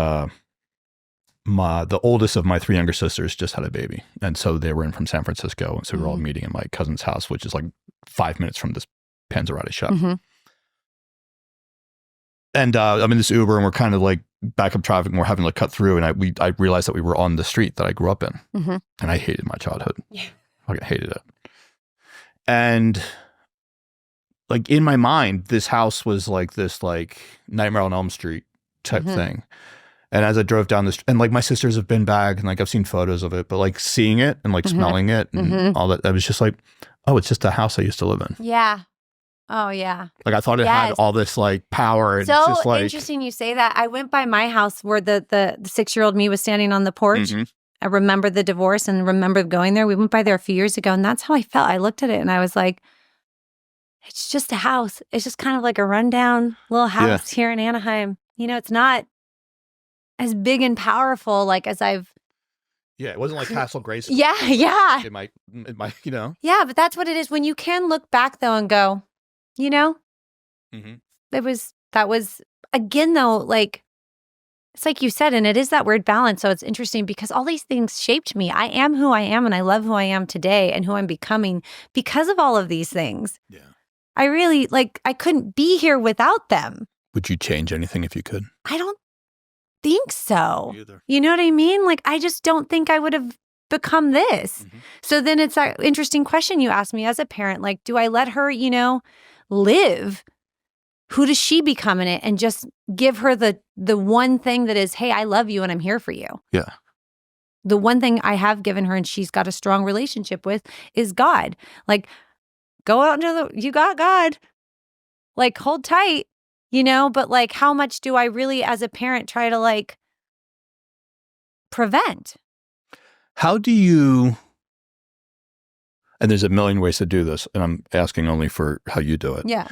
the oldest of my 3 younger sisters just had a baby. And so they were in from San Francisco. And so we were all meeting in my cousin's house, which is like 5 minutes from this Panzerotti shop. Mm-hmm. And I'm in this Uber, and we're kind of like back up traffic, and we're having to cut through. And I realized that we were on the street that I grew up in. Mm-hmm. And I hated my childhood. Yeah. I hated it. And... like in my mind, this house was like this like Nightmare on Elm Street type thing. And as I drove down this, and like my sisters have been back, and like I've seen photos of it, but like seeing it and like smelling it and all that, I was just like, oh, it's just a house I used to live in. Yeah. Oh yeah. Like I thought it had all this like power. And so it's just like, interesting you say that. I went by my house where the 6-year-old me was standing on the porch. I remember the divorce and remember going there. We went by there a few years ago, and that's how I felt. I looked at it and I was like, it's just a house. It's just kind of like a rundown little house here in Anaheim. You know, it's not as big and powerful like as I've... Yeah, it wasn't like Castle Grayskull. Yeah. It might, you know. Yeah, but that's what it is. When you can look back though and go, you know, that was, again though, like, it's like you said, and it is that weird balance. So it's interesting because all these things shaped me. I am who I am, and I love who I am today and who I'm becoming because of all of these things. Yeah. I really, like, I couldn't be here without them. Would you change anything if you could? I don't think so. Me either. You know what I mean? Like, I just don't think I would have become this. So then it's that interesting question you asked me as a parent, like, do I let her, you know, live? Who does she become in it? And just give her the one thing that is, hey, I love you and I'm here for you. Yeah. The one thing I have given her and she's got a strong relationship with is God. Like, go out into you got God. Like, hold tight, you know, but like, how much do I really, as a parent, try to like prevent? How do you, and there's a million ways to do this, and I'm asking only for how you do it. Yeah.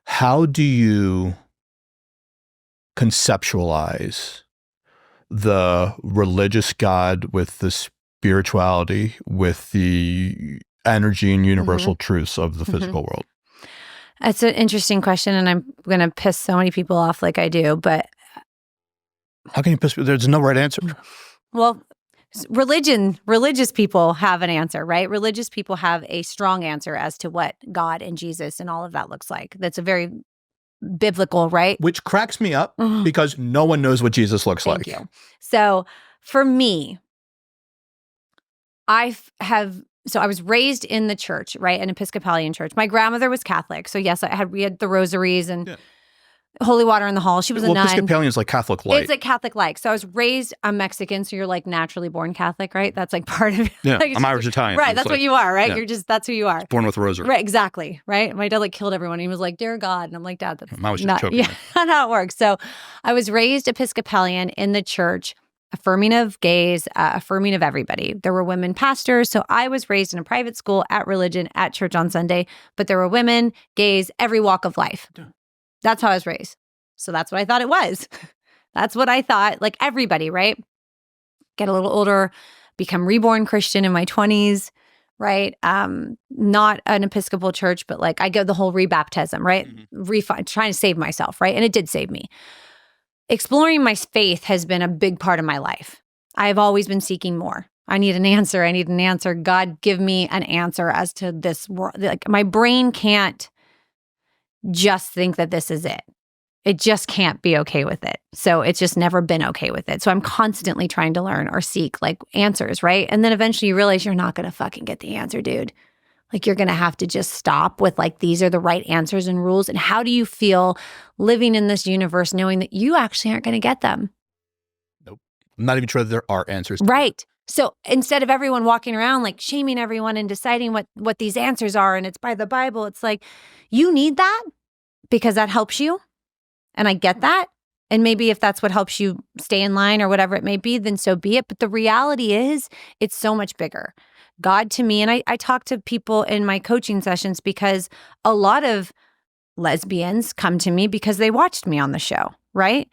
How do you conceptualize the religious God with the spirituality, with the energy and universal truths of the physical world? That's an interesting question, and I'm going to piss so many people off like I do, but... How can you piss? There's no right answer. Well, religious people have an answer, right? Religious people have a strong answer as to what God and Jesus and all of that looks like. That's a very biblical, right? Which cracks me up because no one knows what Jesus looks like. Thank you. So for me, I was raised in the church, right? An Episcopalian church. My grandmother was Catholic. So yes, we had the rosaries and holy water in the hall. She was a nun. Episcopalian is like Catholic light. It's like Catholic like. So I was raised, I'm Mexican, so you're like naturally born Catholic, right? That's like part of it. Yeah, like, I'm Irish Italian. Right, that's what you are, right? Yeah. That's who you are. Born with a rosary. Right, exactly, right? My dad like killed everyone. He was like, dear God. And I'm like, Dad, that's I was just not, choking not how it works. So I was raised Episcopalian in the church. affirming of gays, affirming of everybody. There were women pastors. So I was raised in a private school, at religion, at church on Sunday, but there were women, gays, every walk of life. That's how I was raised. So that's what I thought it was. That's what I thought, like everybody, right? Get a little older, become reborn Christian in my 20s, right? Not an Episcopal church, but like I go the whole rebaptism, right? Trying to save myself, right? And it did save me. Exploring my faith has been a big part of my life. I've always been seeking more. I need an answer. I need an answer. God, give me an answer as to this world. Like my brain can't just think that this is it. It just can't be okay with it. So it's just never been okay with it. So I'm constantly trying to learn or seek like answers, right? And then eventually you realize you're not going to fucking get the answer, dude. Like you're going to have to just stop with like, these are the right answers and rules. And how do you feel living in this universe knowing that you actually aren't going to get them? Nope. I'm not even sure that there are answers. Right. So instead of everyone walking around like shaming everyone and deciding what these answers are and it's by the Bible, it's like, you need that because that helps you. And I get that. And maybe if that's what helps you stay in line or whatever it may be, then so be it. But the reality is it's so much bigger. God to me, and I talk to people in my coaching sessions because a lot of lesbians come to me because they watched me on the show, right?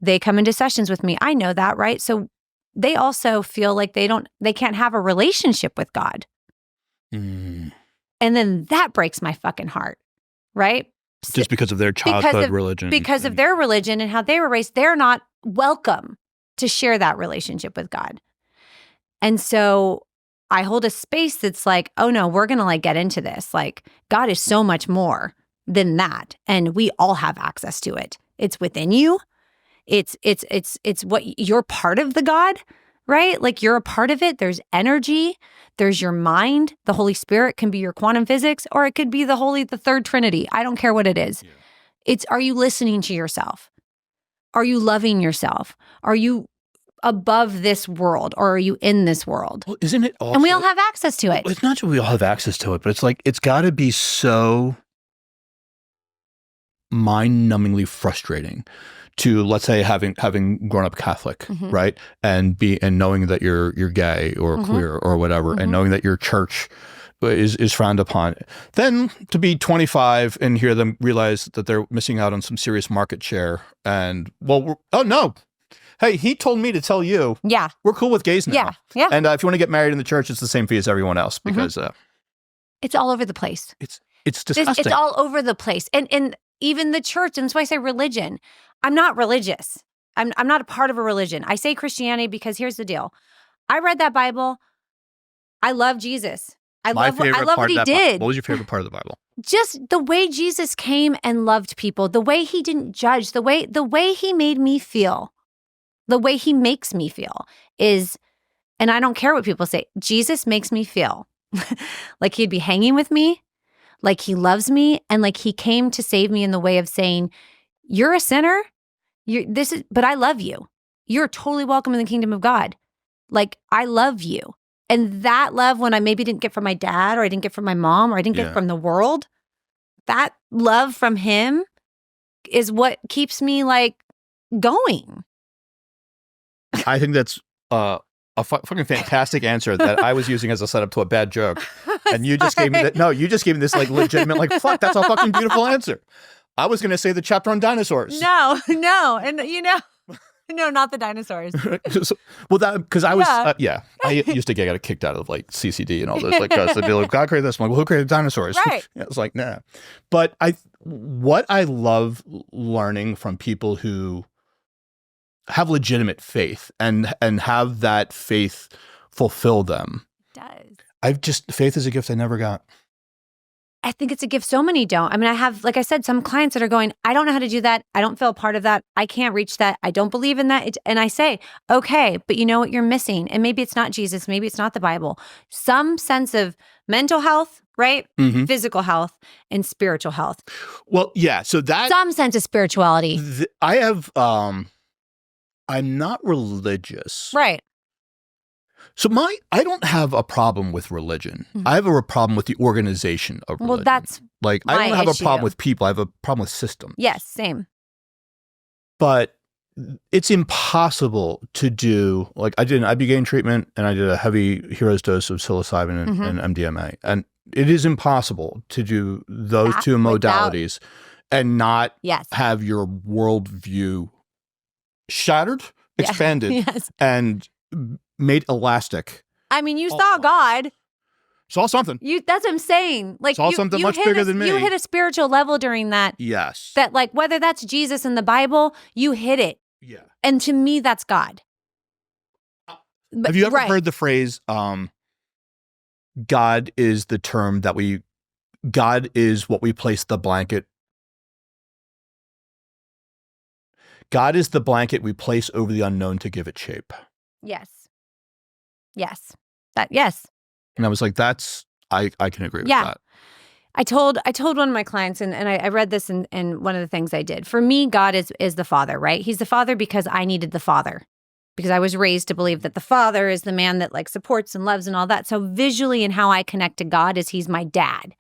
They come into sessions with me. I know that, right? So they also feel like they can't have a relationship with God. And then that breaks my fucking heart, right? Just because of their childhood religion. Because of their religion and how they were raised, they're not welcome to share that relationship with God. And so I hold a space that's like, oh no, we're going to like get into this. Like God is so much more than that. And we all have access to it. It's within you. It's what you're part of the God, right? Like you're a part of it. There's energy. There's your mind. The Holy Spirit can be your quantum physics, or it could be the third Trinity. I don't care what it is. Yeah. Are you listening to yourself? Are you loving yourself? Are you above this world, or are you in this world? Well, isn't it also, and we all have access to it. It's not that we all have access to it, but it's like, it's got to be so mind-numbingly frustrating to, let's say, having grown up Catholic, right? And knowing that you're gay or queer or whatever, and knowing that your church is frowned upon. Then to be 25 and hear them realize that they're missing out on some serious market share. And oh no, hey, he told me to tell you. Yeah, we're cool with gays now. Yeah. And if you want to get married in the church, it's the same fee as everyone else because it's all over the place. It's disgusting. It's all over the place, and even the church. And that's why I say religion. I'm not religious. I'm not a part of a religion. I say Christianity because here's the deal. I read that Bible. I love Jesus. I love what he did. What was your favorite part of the Bible? Just the way Jesus came and loved people, the way he didn't judge, the way he made me feel, the way he makes me feel is, and I don't care what people say, Jesus makes me feel like he'd be hanging with me, like he loves me, and like he came to save me in the way of saying, you're a sinner, but I love you. You're totally welcome in the kingdom of God. Like, I love you. And that love, when I maybe didn't get from my dad, or I didn't get from my mom, or I didn't get from the world, that love from him is what keeps me like going. I think that's a fucking fantastic answer that I was using as a setup to a bad joke. And you just gave me that. No, you just gave me this like legitimate, like, fuck, that's a fucking beautiful answer. I was going to say the chapter on dinosaurs. No. And no, not the dinosaurs. Because I was, I used to get kicked out of like CCD and all those, like, they'd be like, God created this. I'm like, well, who created dinosaurs? Right. It was like, nah. But what I love learning from people who have legitimate faith and have that faith fulfill them. It does. Faith is a gift I never got. I think it's a gift so many don't. I mean, I have, like I said, some clients that are going, I don't know how to do that. I don't feel a part of that. I can't reach that. I don't believe in that. And I say, okay, but you know what you're missing? And maybe it's not Jesus. Maybe it's not the Bible. Some sense of mental health, right? Physical health and spiritual health. Well, yeah. So that. Some sense of spirituality. I have, I'm not religious. Right. So I don't have a problem with religion. I have a problem with the organization of religion. Well, that's I don't have a problem with people. I have a problem with systems. Yes, same. But it's impossible to do, like I did an ibogaine treatment and I did a heavy hero's dose of psilocybin and MDMA. And it is impossible to do those two modalities and not have your worldview shattered, expanded, and made elastic. I mean, you saw God. Saw something. That's what I'm saying. Like saw something much bigger than me. You hit a spiritual level during that. Yes. That like whether that's Jesus in the Bible, you hit it. Yeah. And to me, that's God. Have you ever heard the phrase, God is the term that God is what we place the blanket. God is the blanket we place over the unknown to give it shape. Yes. Yes. Yes. And I was like, I can agree with that. I told one of my clients, and I read this in one of the things I did. For me, God is the father, right? He's the father because I needed the father. Because I was raised to believe that the father is the man that like supports and loves and all that. So visually and how I connect to God is he's my dad.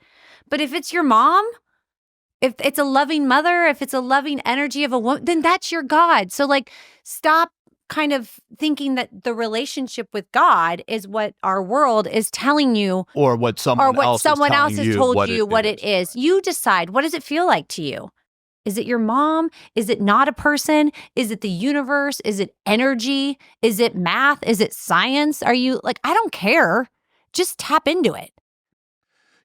But if it's your mom, if it's a loving mother, if it's a loving energy of a woman, then that's your God. So like stop kind of thinking that the relationship with God is what our world is telling you. Or what someone else has told you what it is. You decide, what does it feel like to you? Is it your mom? Is it not a person? Is it the universe? Is it energy? Is it math? Is it science? Are you like, I don't care. Just tap into it.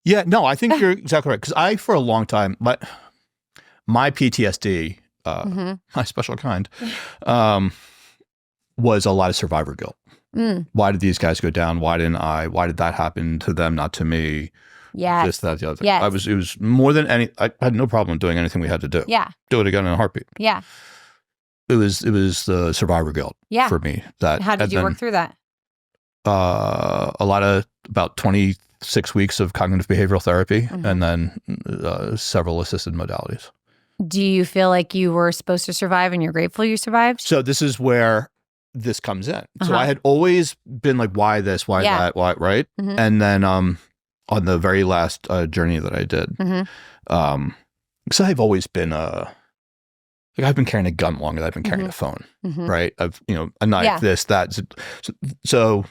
Yeah, no, I think you're exactly right. Because I, for a long time, my PTSD, my special kind, was a lot of survivor guilt. Why did these guys go down? Why didn't I? Why did that happen to them, not to me? Yeah. This, that, the other thing. It was more than I had no problem doing anything we had to do. Yeah. Do it again in a heartbeat. Yeah. It was the survivor guilt for me. How did you work through that? About 26 weeks of cognitive behavioral therapy and then several assisted modalities. Do you feel like you were supposed to survive and you're grateful you survived? So this is where this comes in. So I had always been like, why this, why that, why, right? And then on the very last journey that I did, because I've always been I've been carrying a gun longer than I've been carrying a phone, right? I've a knife, this, that. So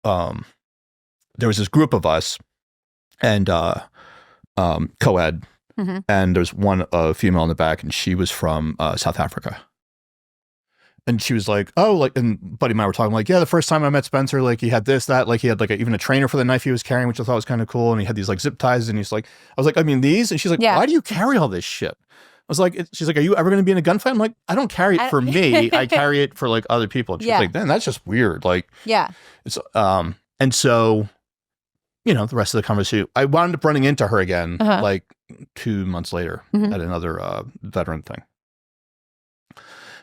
there was this group of us, and co-ed, and there's one female in the back, and she was from South Africa. And she was like, oh, like, and Buddy and I were talking, like, yeah, the first time I met Spencer, like, he had this, that, like, he had like even a trainer for the knife he was carrying, which I thought was kind of cool. And he had these like zip ties, and he's like, I was like, I mean, these? And she's like, why do you carry all this shit? I was like, she's like, are you ever going to be in a gunfight? I'm like, I don't carry it for me. I carry it for like other people. And she's like, man, that's just weird. Like, it's, and so, the rest of the conversation, I wound up running into her again, like 2 months later at another veteran thing.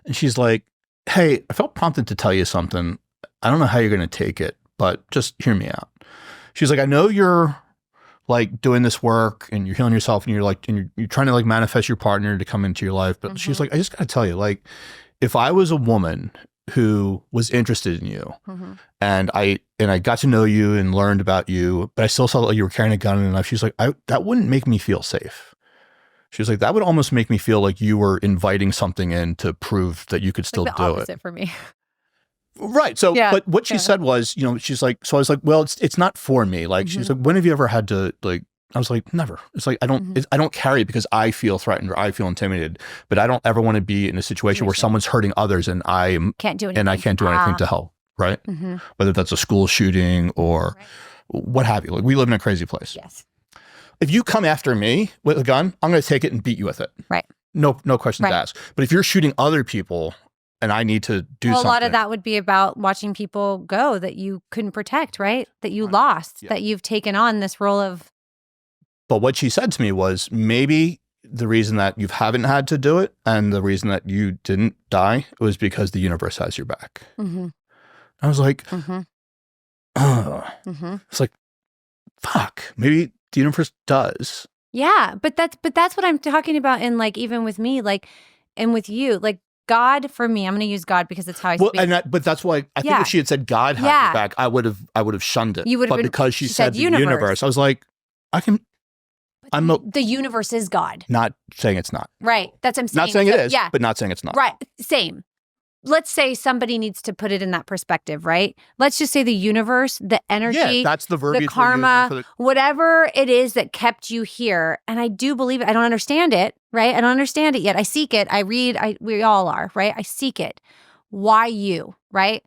And she's like, hey, I felt prompted to tell you something. I don't know how you're going to take it, but just hear me out. She's like, I know you're like doing this work and you're healing yourself and you're like, and you're trying to like manifest your partner to come into your life. But she's like, I just got to tell you, like, if I was a woman who was interested in you and I got to know you and learned about you, but I still saw that you were carrying a gun and a knife. She's like, that wouldn't make me feel safe. She was like, that would almost make me feel like you were inviting something in to prove that you could still like do it. Opposite for me. Right. So, but what she said was, she's like, so I was like, well, it's not for me. Like, she's like, when have you ever had to like, I was like, never. It's like, I don't carry it because I feel threatened or I feel intimidated, but I don't ever want to be in a situation where someone's hurting others and I can't do anything to help. Right. Whether that's a school shooting or what have you. Like, we live in a crazy place. Yes. If you come after me with a gun, I'm going to take it and beat you with it. Right. No questions asked. But if you're shooting other people and I need to do something. A lot of that would be about watching people go that you couldn't protect, right? That you lost, that you've taken on this role of. But what she said to me was, maybe the reason that you haven't had to do it and the reason that you didn't die was because the universe has your back. I was like, it's like, fuck, maybe the universe does. Yeah, but that's what I'm talking about. And like, even with me, like, and with you, like, God, for me, I'm going to use God because it's how I speak. But that's why I think if she had said God had your back, I would have shunned it. You would have, but because she said the universe, I was like, I can. The universe is God. Not saying it's not. Right. That's what I'm saying. Not saying it is, but not saying it's not. Right. Same. Let's say somebody needs to put it in that perspective, right? Let's just say the universe, the energy, that's the verbiage, the karma, whatever it is that kept you here. And I do believe it. I don't understand it, right? I don't understand it yet. I seek it. I read. We all are, right? I seek it. Why you, right?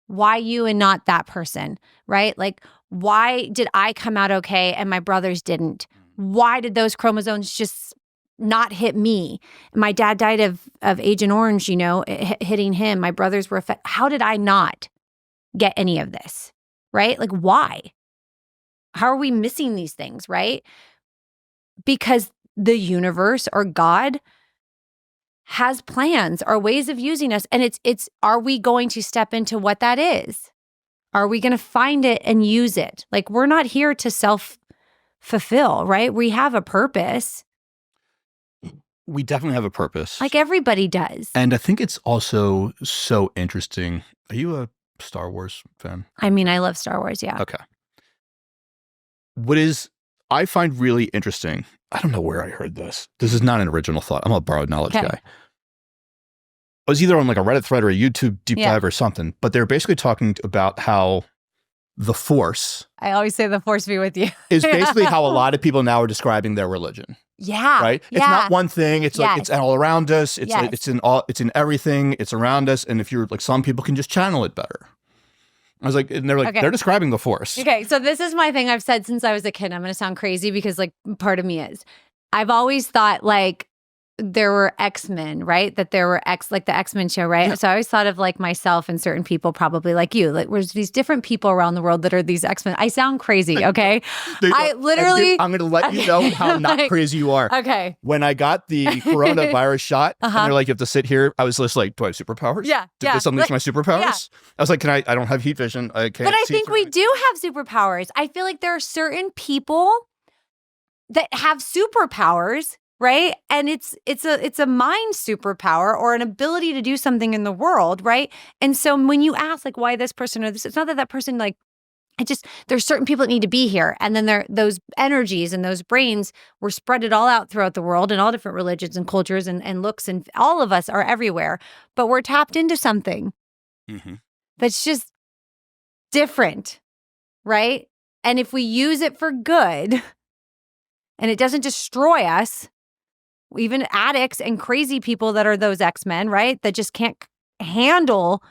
Why you and not that person, right? Like, why did I come out okay and my brothers didn't? Why did those chromosomes just not hit me? My dad died of Agent Orange, hitting him. My brothers were affected. How did I not get any of this, right? Like, why? How are we missing these things, right? Because the universe or God has plans or ways of using us. And it's are we going to step into what that is? Are we going to find it and use it? Like, we're not here to self-fulfill, right? We have a purpose. We definitely have a purpose. Like everybody does. And I think it's also so interesting. Are you a Star Wars fan? I mean, I love Star Wars, yeah. Okay. I find really interesting, I don't know where I heard this. This is not an original thought. I'm a borrowed knowledge guy. I was either on like a Reddit thread or a YouTube deep dive or something, but they're basically talking about how the Force. I always say the Force be with you. is basically how a lot of people now are describing their religion. Yeah. Right? It's not one thing. It's like it's all around us. It's in everything. It's around us. And if you're like, some people can just channel it better. I was like, and they're like, they're describing the Force. Okay. So this is my thing I've said since I was a kid. I'm going to sound crazy because like part of me is. I've always thought like there were X-Men, right? That there were like the X-Men show, right? Yeah. So I always thought of like myself and certain people probably like you. Like there's these different people around the world that are these X-Men. I sound crazy, okay? I literally... I'm going to let you know how not crazy you are. Okay. When I got the coronavirus shot, and they're like, you have to sit here, I was just like, do I have superpowers? Yeah. Did this unleash my superpowers? Yeah. I was like, I don't have heat vision. I can't. But I think we do have superpowers. I feel like there are certain people that have superpowers, right? And it's a mind superpower or an ability to do something in the world, right? And so when you ask like why this person or this, it's not that person like, there's certain people that need to be here. And then those energies and those brains were spread it all out throughout the world in all different religions and cultures and looks, and all of us are everywhere, but we're tapped into something that's just different, right? And if we use it for good and it doesn't destroy us, even addicts and crazy people that are those X-Men, right? That just can't handle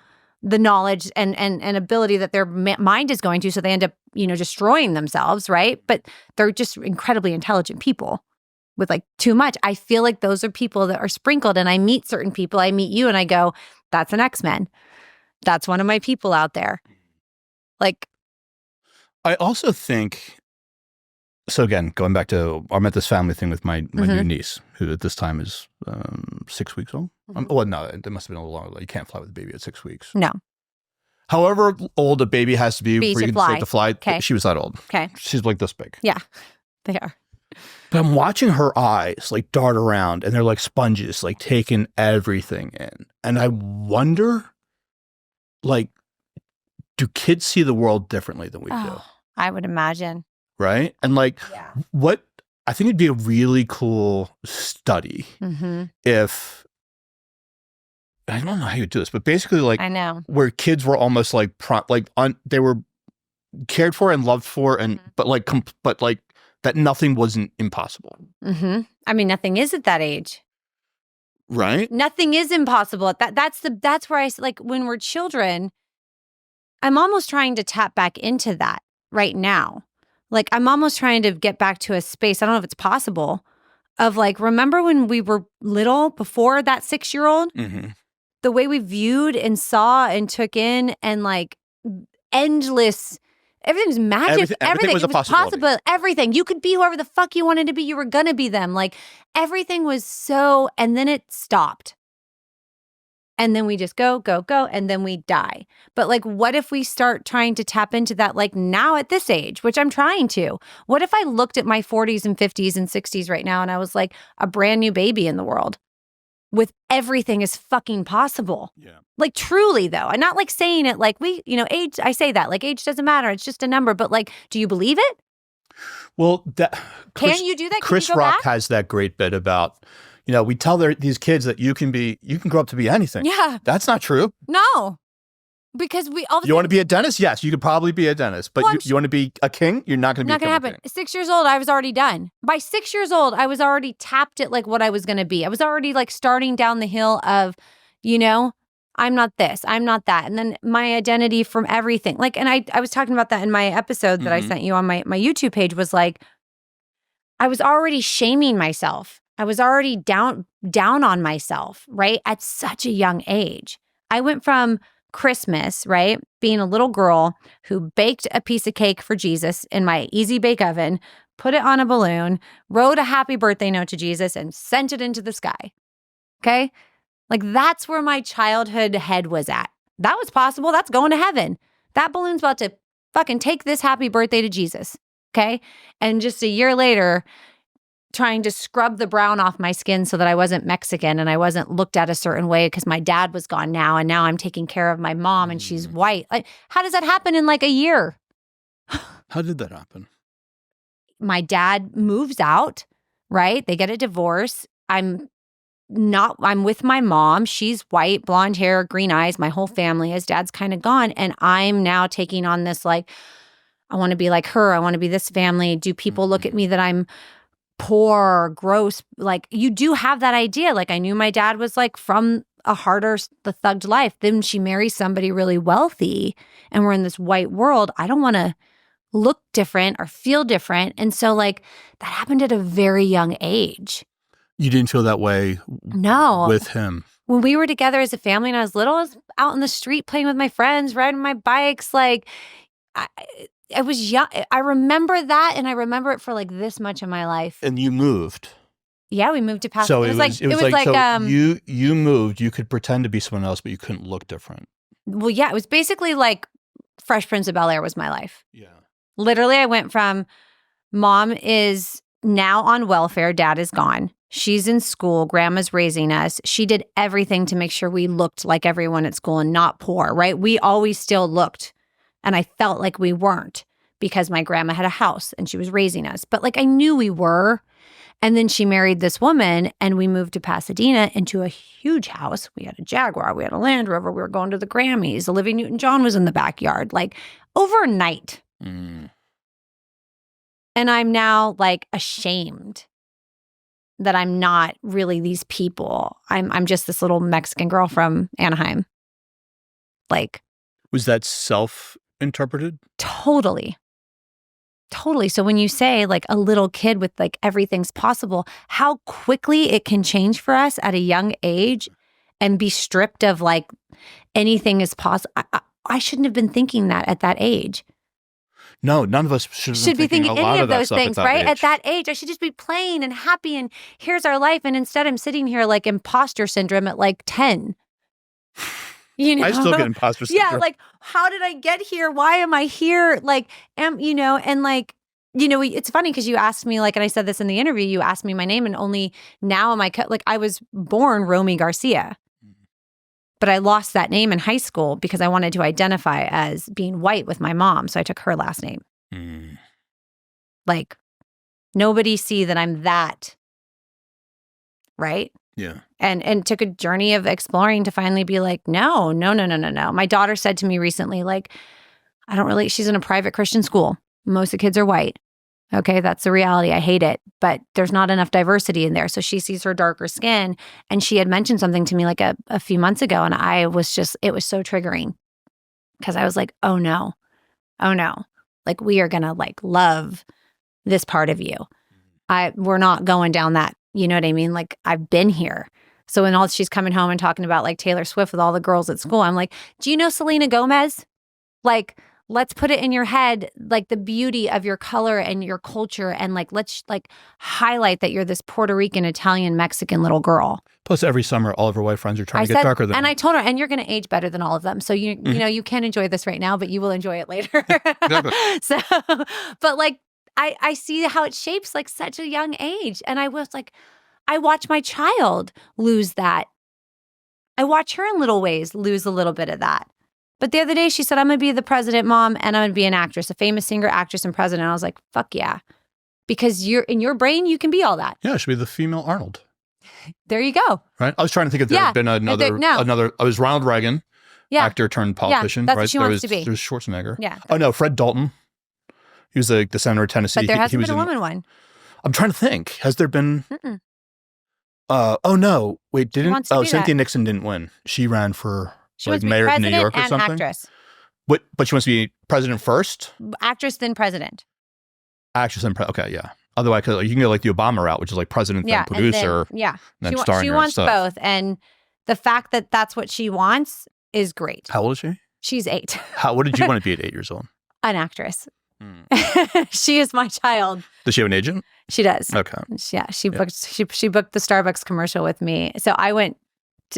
the knowledge and ability that their mind is going to. So they end up, destroying themselves, right? But they're just incredibly intelligent people with like too much. I feel like those are people that are sprinkled, and I meet certain people. I meet you and I go, that's an X-Men. That's one of my people out there. Like, I also think, so again, going back to, I met this family thing with my new niece, who at this time is 6 weeks old. Well, no, it must have been a little longer. You can't fly with a baby at 6 weeks. No. However old a baby has to be before you can start to fly. Okay. She was that old. Okay. She's like this big. Yeah, they are. But I'm watching her eyes like dart around, and they're like sponges, like taking everything in. And I wonder, like, do kids see the world differently than we do? I would imagine. Right? And like, what I think it'd be a really cool study if, I don't know how you do this, but basically like, I know, where kids were almost like, they were cared for and loved for, and, but like that nothing wasn't impossible. I mean, nothing is at that age. Right? Nothing is impossible at that. That's where I, like, when we're children, I'm almost trying to tap back into that right now. Like, I'm almost trying to get back to a space, I don't know if it's possible, of like, remember when we were little, before that 6-year-old? The way we viewed and saw and took in, and like endless, everything was magic. Everything was possible. Everything. You could be whoever the fuck you wanted to be. You were going to be them. Like, everything was so, and then it stopped. And then we just go, and then we die. But like, what if we start trying to tap into that, like now at this age, which I'm trying to? What if I looked at my 40s and 50s and 60s right now and I was like a brand new baby in the world with everything is fucking possible? Yeah. Like, truly though. I'm not like saying it like age, I say that like age doesn't matter. It's just a number. But like, do you believe it? Well, can you do that? Chris Rock has that great bit about, we tell these kids that you can grow up to be anything. Yeah. That's not true. No. Because you want to be a dentist? Yes, you could probably be a dentist. But you want to be a king? You're not going to be a king. Not going to happen. 6 years old, I was already done. By 6 years old, I was already tapped at like what I was going to be. I was already like starting down the hill of, I'm not this, I'm not that. And then my identity from everything. Like, and I was talking about that in my episode that I sent you on my YouTube page, was like, I was already shaming myself. I was already down on myself, right? At such a young age. I went from Christmas, right? Being a little girl who baked a piece of cake for Jesus in my easy bake oven, put it on a balloon, wrote a happy birthday note to Jesus, and sent it into the sky. Okay? Like, that's where my childhood head was at. That was possible. That's going to heaven. That balloon's about to fucking take this happy birthday to Jesus. Okay? And just a year later, trying to scrub the brown off my skin so that I wasn't Mexican and I wasn't looked at a certain way because my dad was gone now, and now I'm taking care of my mom and she's white. Like, how does that happen in like a year? How did that happen? My dad moves out, right? They get a divorce. I'm with my mom. She's white, blonde hair, green eyes. My whole family, his dad's kind of gone. And I'm now taking on this, like, I want to be like her. I want to be this family. Do people look at me that I'm poor, gross? Like, you do have that idea. Like, I knew my dad was like from a harder, the thugged life. Then she marries somebody really wealthy and we're in this white world. I don't want to look different or feel different. And so like that happened at a very young age. You didn't feel that way with him? When we were together as a family and I was little, I was out in the street playing with my friends, riding my bikes. Like, I was young. I remember that, and I remember it for like this much of my life. And you moved. Yeah, we moved to Pasadena. So it was like you moved. You could pretend to be someone else, but you couldn't look different. Well, yeah, it was basically like Fresh Prince of Bel-Air was my life. Yeah. Literally, I went from mom is now on welfare, dad is gone. She's in school, grandma's raising us. She did everything to make sure we looked like everyone at school and not poor, right? We always still looked. And I felt like we weren't because my grandma had a house and she was raising us. But like I knew we were. And then she married this woman and we moved to Pasadena into a huge house. We had a Jaguar, we had a Land Rover, we were going to the Grammys. Olivia Newton-John was in the backyard, like overnight. And I'm now like ashamed that I'm not really these people. I'm just this little Mexican girl from Anaheim. Like, was that self-interpreted? Totally. So when you say like a little kid with like everything's possible, how quickly it can change for us at a young age and be stripped of like anything is possible. I shouldn't have been thinking that at that age. No, none of us should be thinking any of those things, right? Age. At that age, I should just be playing and happy and here's our life. And instead I'm sitting here like imposter syndrome at like 10. You know? I still get imposter syndrome. Yeah, like, how did I get here? Why am I here? Like, and like, it's funny because you asked me, like, and I said this in the interview, you asked me my name and only now am I, like, I was born Romi Garcia. But I lost that name in high school because I wanted to identify as being white with my mom. So I took her last name. Like, nobody see that I'm that, right? Yeah. And took a journey of exploring to finally be like, no. My daughter said to me recently, like, she's in a private Christian school. Most of the kids are white. Okay, that's the reality. I hate it, but there's not enough diversity in there. So she sees her darker skin. And she had mentioned something to me like a few months ago. And it was so triggering because I was like, oh no. Like, we are going to like love this part of you. We're not going down that, you know what I mean? Like, I've been here. So when she's coming home and talking about like Taylor Swift with all the girls at school, I'm like, do you know Selena Gomez? Like, let's put it in your head, like the beauty of your color and your culture. And like, let's like highlight that you're this Puerto Rican, Italian, Mexican little girl. Plus every summer, all of her white friends are trying to get darker than And her. I told her, and you're going to age better than all of them. So you know, you can enjoy this right now, but you will enjoy it later. So, but like, I see how it shapes like such a young age. And I was like, I watch my child lose that. I watch her in little ways lose a little bit of that. But the other day she said, I'm going to be the president, Mom, and I'm going to be an actress, a famous singer, actress, and president. I was like, fuck yeah. because you're in your brain, you can be all that. Yeah, it should be the female Arnold. There you go. Right? I was trying to think if there had been another, I was Ronald Reagan, actor turned politician. That's right? what she wants to be. There's Schwarzenegger. Yeah. Oh, no, Fred Dalton. He was the senator of Tennessee. But there hasn't been a woman one. I'm trying to think. Has there been? Oh, no. Wait, Cynthia Nixon didn't win. She ran for mayor of New York or something? Actress. But she wants to be president first? Actress, then president. Actress, then okay, yeah. Otherwise, you can go like the Obama route, which is like president, then producer. Then starring she wants both. And the fact that that's what she wants is great. How old is she? She's 8. What did you want to be at 8 years old? An actress. She is my child. Does she have an agent? She does. Okay. Yeah, she booked the Starbucks commercial with me. So I went.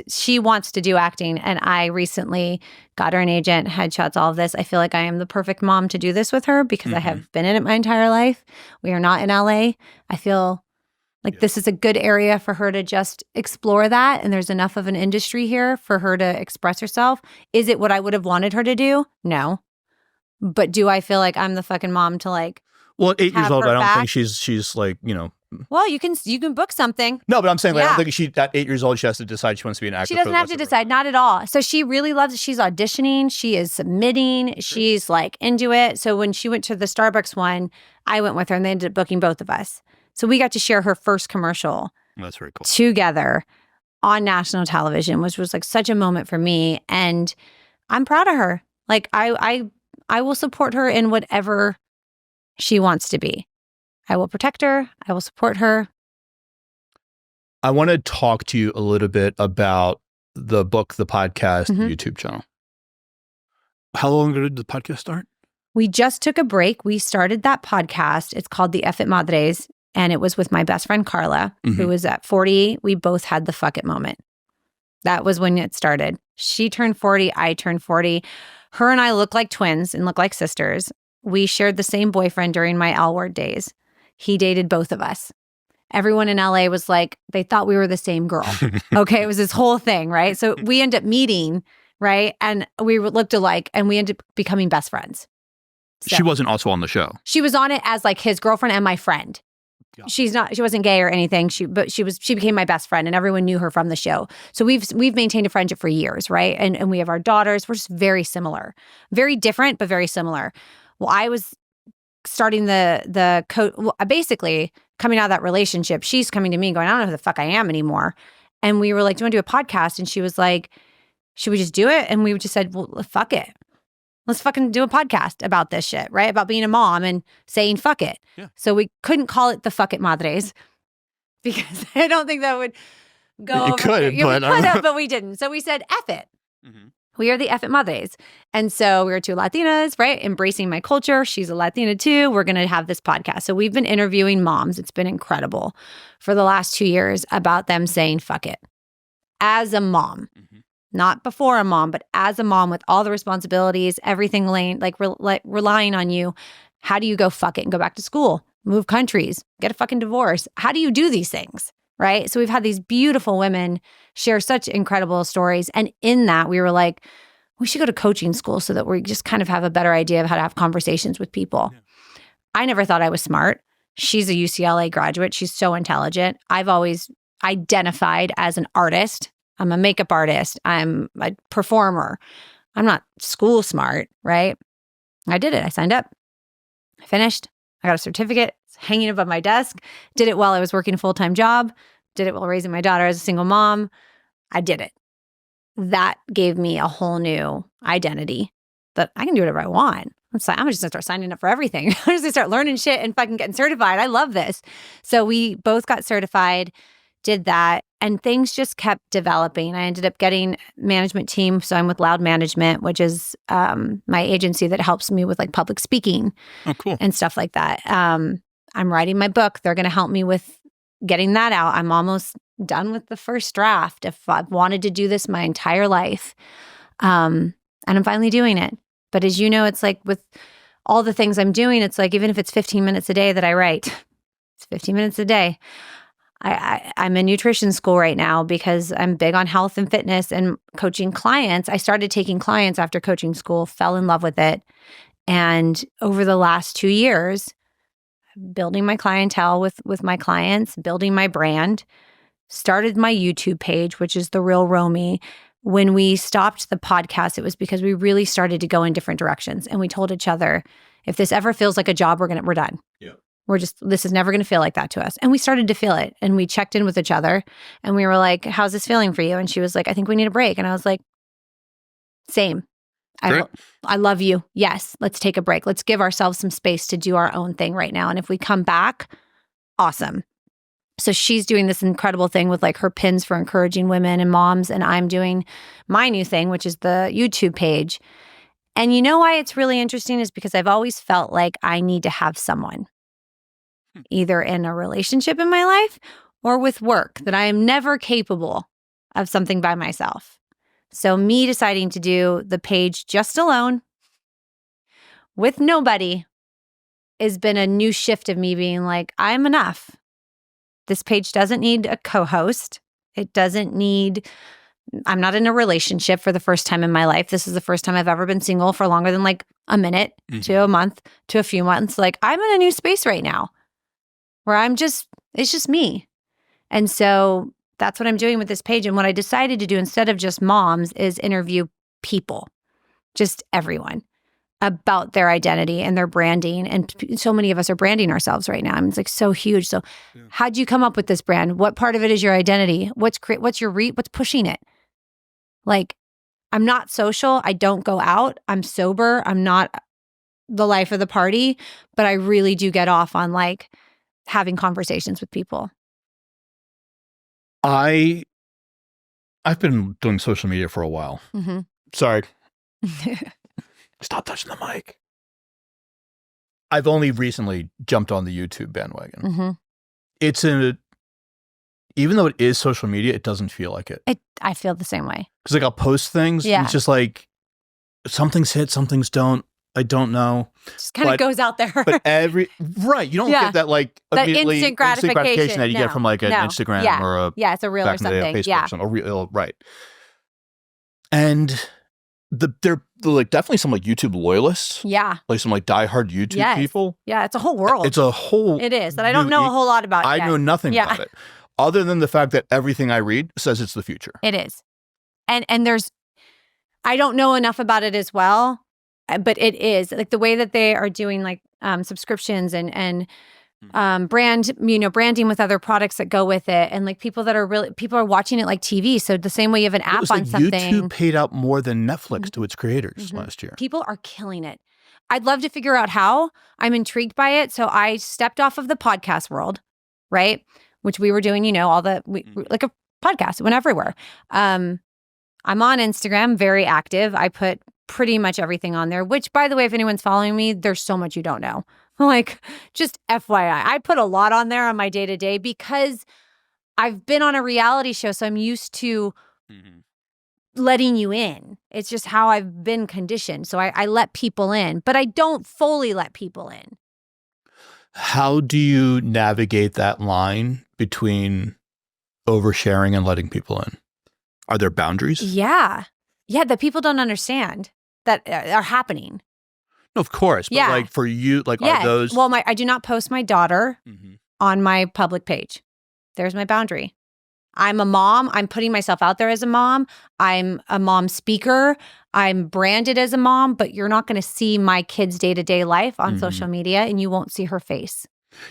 She wants to do acting, and I recently got her an agent, headshots, all of this. I feel like I am the perfect mom to do this with her because I have been in it my entire life. We are not in LA. I feel like this is a good area for her to just explore that, and there's enough of an industry here for her to express herself. Is it what I would have wanted her to do? No. But do I feel like I'm the fucking mom to like? Well, at 8 years old, I don't think she's like, Well, you can book something. No, but I'm saying I don't think at 8 years old she has to decide she wants to be an actor. She doesn't have to decide, not at all. So she really loves it. She's auditioning. She is submitting. She's like into it. So when she went to the Starbucks one, I went with her, and they ended up booking both of us. So we got to share her first commercial. That's very cool. Together on national television, which was like such a moment for me, and I'm proud of her. Like I will support her in whatever she wants to be. I will protect her. I will support her. I want to talk to you a little bit about the book, the podcast, the YouTube channel. How long ago did the podcast start? We just took a break. We started that podcast. It's called The F It Madres, and it was with my best friend, Carla, who was at 40. We both had the fuck it moment. That was when it started. She turned 40. I turned 40. Her and I look like twins and look like sisters. We shared the same boyfriend during my L-word days. He dated both of us. Everyone in LA was like, they thought we were the same girl. Okay, it was this whole thing, right? So we ended up meeting, right? And we looked alike, and we ended up becoming best friends. So, she wasn't also on the show. She was on it as like his girlfriend and my friend. Yeah. She wasn't gay or anything. She became my best friend, and everyone knew her from the show. So we've maintained a friendship for years, right? And we have our daughters. We're just very similar, very different, but very similar. Well, I was starting basically coming out of that relationship. She's coming to me going, I don't know who the fuck I am anymore. And we were like, do you want to do a podcast? And she was like, should we just do it? And we just said, well, fuck it. Let's fucking do a podcast about this shit, right? About being a mom and saying fuck it. Yeah. So we couldn't call it the Fuck It Madres because I don't think that would go over. But we didn't. So we said F it. Mm-hmm. We are the F It Madres. And so we were 2 Latinas, right? Embracing my culture. She's a Latina too. We're going to have this podcast. So we've been interviewing moms. It's been incredible for the last 2 years about them saying fuck it as a mom. Mm-hmm. Not before a mom, but as a mom with all the responsibilities, everything relying on you. How do you go fuck it and go back to school, move countries, get a fucking divorce? How do you do these things, right? So we've had these beautiful women share such incredible stories. And in that, we were like, we should go to coaching school so that we just kind of have a better idea of how to have conversations with people. Yeah. I never thought I was smart. She's a UCLA graduate. She's so intelligent. I've always identified as an artist. I'm a makeup artist. I'm a performer. I'm not school smart, right? I did it. I signed up. I finished. I got a certificate. It's hanging above my desk. Did it while I was working a full-time job. Did it while raising my daughter as a single mom. I did it. That gave me a whole new identity that I can do whatever I want. I'm just going to start signing up for everything. I'm just going to start learning shit and fucking getting certified. I love this. So we both got certified, did that. And things just kept developing. I ended up getting management team. So I'm with Loud Management, which is my agency that helps me with like public speaking and stuff like that. I'm writing my book. They're going to help me with getting that out. I'm almost done with the first draft. If I've wanted to do this my entire life. And I'm finally doing it. But as you know, it's like with all the things I'm doing, it's like even if it's 15 minutes a day that I write, it's 15 minutes a day. I'm in nutrition school right now because I'm big on health and fitness and coaching clients. I started taking clients after coaching school, fell in love with it. And over the last 2 years, building my clientele with my clients, building my brand, started my YouTube page, which is The Real Romi. When we stopped the podcast, it was because we really started to go in different directions. And we told each other, if this ever feels like a job, we're done. Yeah. This is never going to feel like that to us. And we started to feel it. And we checked in with each other and we were like, how's this feeling for you? And she was like, I think we need a break. And I was like, same. I love you. Yes, let's take a break. Let's give ourselves some space to do our own thing right now. And if we come back, awesome. So she's doing this incredible thing with like her pins for encouraging women and moms. And I'm doing my new thing, which is the YouTube page. And you know why it's really interesting is because I've always felt like I need to have someone, either in a relationship in my life or with work, that I am never capable of something by myself. So me deciding to do the page just alone with nobody has been a new shift of me being like, I'm enough. This page doesn't need a co-host. It doesn't need, I'm not in a relationship for the first time in my life. This is the first time I've ever been single for longer than like a minute to a month to a few months. Like I'm in a new space right now where it's just me. And so that's what I'm doing with this page. And what I decided to do instead of just moms is interview people, just everyone, about their identity and their branding. And so many of us are branding ourselves right now. I mean, it's like so huge. So how'd you come up with this brand? What part of it is your identity? What's pushing it? Like, I'm not social. I don't go out. I'm sober. I'm not the life of the party, but I really do get off on like having conversations with people. I've been doing social media for a while. Mm-hmm. Sorry. Stop touching the mic. I've only recently jumped on the YouTube bandwagon. Mm-hmm. Even though it is social media, it doesn't feel like it. I feel the same way. Because like I'll post things, and it's just like some things hit, some things don't. I don't know. Just kind of goes out there. But you don't get that like that instant gratification that you get from like an Instagram or a it's a reel or something. Right. And they're like definitely some like YouTube loyalists. Yeah. Like some like diehard YouTube people. Yeah, it's a whole world. It is that I don't know a whole lot about. I know nothing about it. Other than the fact that everything I read says it's the future. It is. And I don't know enough about it as well. But it is like the way that they are doing like subscriptions and branding with other products that go with it. And like people are watching it like TV. So the same way you have an app on something. YouTube paid out more than Netflix to its creators last year. People are killing it. I'd love to figure out how. I'm intrigued by it. So I stepped off of the podcast world, right? Which we were doing, like a podcast, it went everywhere. I'm on Instagram, very active. I put pretty much everything on there, which by the way, if anyone's following me, there's so much you don't know. Like just FYI, I put a lot on there on my day-to-day because I've been on a reality show. So I'm used to letting you in. It's just how I've been conditioned. So I let people in, but I don't fully let people in. How do you navigate that line between oversharing and letting people in? Are there boundaries? Yeah, that people don't understand that are happening. No, of course. But like for you, like are those? Well, I do not post my daughter on my public page. There's my boundary. I'm a mom. I'm putting myself out there as a mom. I'm a mom speaker. I'm branded as a mom, but you're not going to see my kid's day-to-day life on social media and you won't see her face.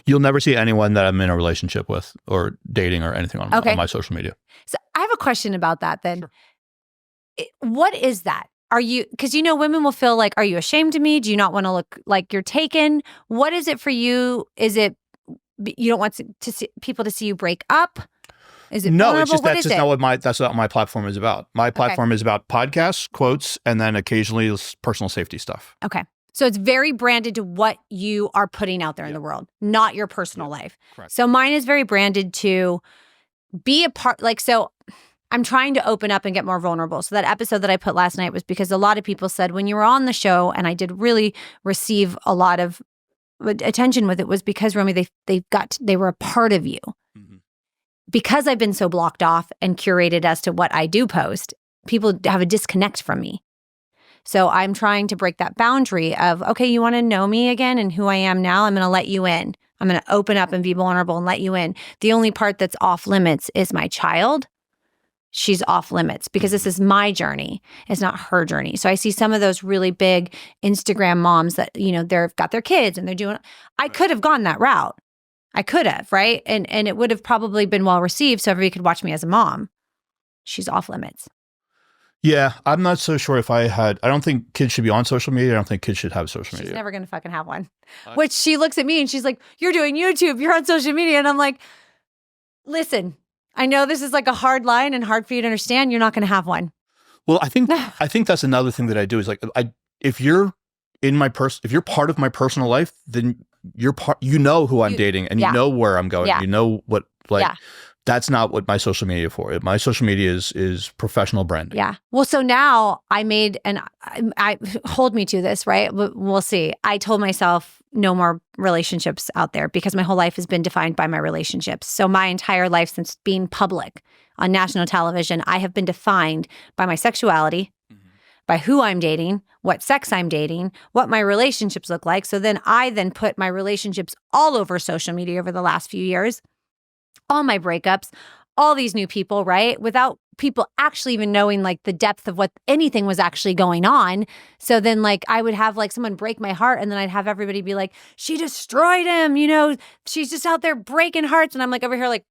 You'll never see anyone that I'm in a relationship with or dating or anything on my social media. So I have a question about that then. Sure. What is that? Because women will feel like, are you ashamed of me? Do you not want to look like you're taken? What is it for you? Is it, you don't want to see people to see you break up? Is it vulnerable? It's just that's not what my platform is about. My platform is about podcasts, quotes, and then occasionally personal safety stuff. Okay. So it's very branded to what you are putting out there in the world, not your personal life. Correct. So mine is very branded to be a part, so I'm trying to open up and get more vulnerable. So that episode that I put last night was because a lot of people said when you were on the show, and I did really receive a lot of attention with it, was because, Romi, they were a part of you. Mm-hmm. Because I've been so blocked off and curated as to what I do post, people have a disconnect from me. So I'm trying to break that boundary of, okay, you want to know me again and who I am now? I'm going to let you in. I'm going to open up and be vulnerable and let you in. The only part that's off limits is my child. She's off limits because this is my journey. It's not her journey. So I see some of those really big Instagram moms that, they've got their kids and they're doing, I could have gone that route. I could have, right? And it would have probably been well received so everybody could watch me as a mom. She's off limits. Yeah, I'm not so sure I don't think kids should be on social media. I don't think kids should have social media. She's never going to fucking have one. Which she looks at me and she's like, you're doing YouTube, you're on social media. And I'm like, listen, I know this is like a hard line and hard for you to understand. You're not going to have one. Well, I think that's another thing that I do is like, if you're part of my personal life, then you're who I'm dating and you know where I'm going. Yeah. You know what, that's not what my social media is for. My social media is professional branding. Yeah. Well, so now I made, and I hold me to this, right? We'll see. I told myself no more relationships out there because my whole life has been defined by my relationships. So my entire life since being public on national television, I have been defined by my sexuality, by who I'm dating, what sex I'm dating, what my relationships look like. So then I put my relationships all over social media over the last few years, all my breakups, all these new people, right? Without people actually even knowing like the depth of what anything was actually going on. So then like I would have like someone break my heart and then I'd have everybody be like, she destroyed him, she's just out there breaking hearts. And I'm like over here like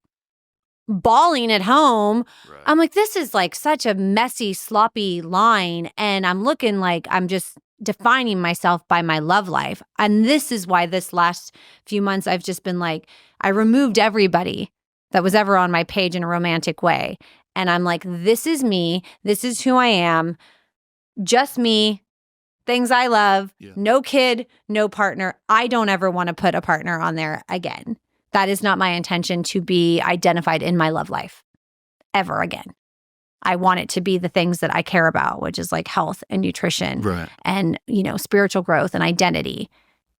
bawling at home. Right. I'm like, this is like such a messy, sloppy line. And I'm looking like I'm just defining myself by my love life. And this is why this last few months I've just been like, I removed everybody that was ever on my page in a romantic way. And I'm like, this is me. This is who I am. Just me. Things I love. Yeah. No kid, no partner. I don't ever want to put a partner on there again. That is not my intention to be identified in my love life ever again. I want it to be the things that I care about, which is like health and nutrition and, spiritual growth and identity.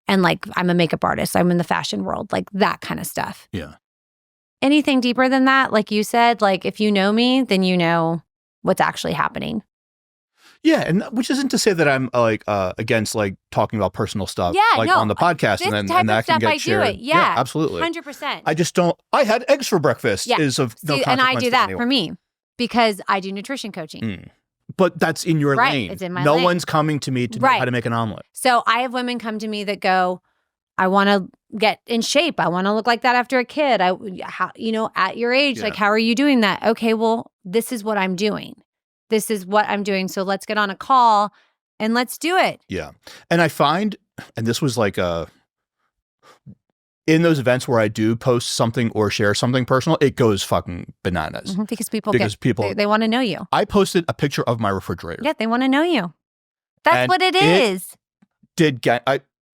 And like, I'm a makeup artist. I'm in the fashion world, like that kind of stuff. Yeah. Anything deeper than that, like you said, like if you know me, then you know what's actually happening. Yeah, and which isn't to say that I'm like against like talking about personal stuff on the podcast and that can get shared. I do it. Yeah, absolutely. 100%. I just don't I had eggs for breakfast is of no consequence. And I do that for me because I do nutrition coaching. But that's in your lane. It's in my lane. No one's coming to me to know how to make an omelet. So I have women come to me that go, I want to get in shape. I want to look like that after a kid. At your age, like, how are you doing that? Okay, well, this is what I'm doing. This is what I'm doing. So let's get on a call and let's do it. Yeah. And I find, and this was like in those events where I do post something or share something personal, it goes fucking bananas. Because people they want to know you. I posted a picture of my refrigerator. Yeah, they want to know you. That's what it is.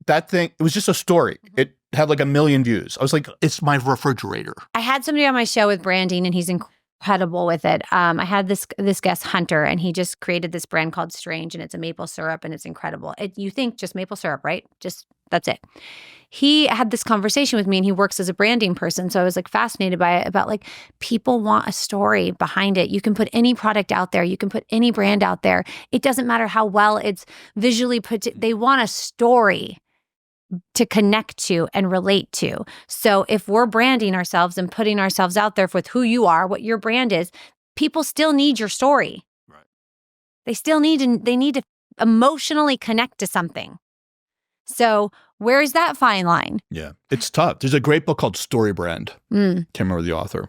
That thing, it was just a story. It had like 1 million views. I was like, it's my refrigerator. I had somebody on my show with branding and he's incredible with it. I had this guest, Hunter, and he just created this brand called Strange and it's a maple syrup and it's incredible. You think just maple syrup, right? Just that's it. He had this conversation with me and he works as a branding person. So I was like fascinated by it about like people want a story behind it. You can put any product out there. You can put any brand out there. It doesn't matter how well it's visually put. They want a story to connect to and relate to. So if we're branding ourselves and putting ourselves out there with who you are, what your brand is, people still need your story. Right. They need to emotionally connect to something. So where's that fine line? Yeah, it's tough. There's a great book called Story Brand. Can't remember the author,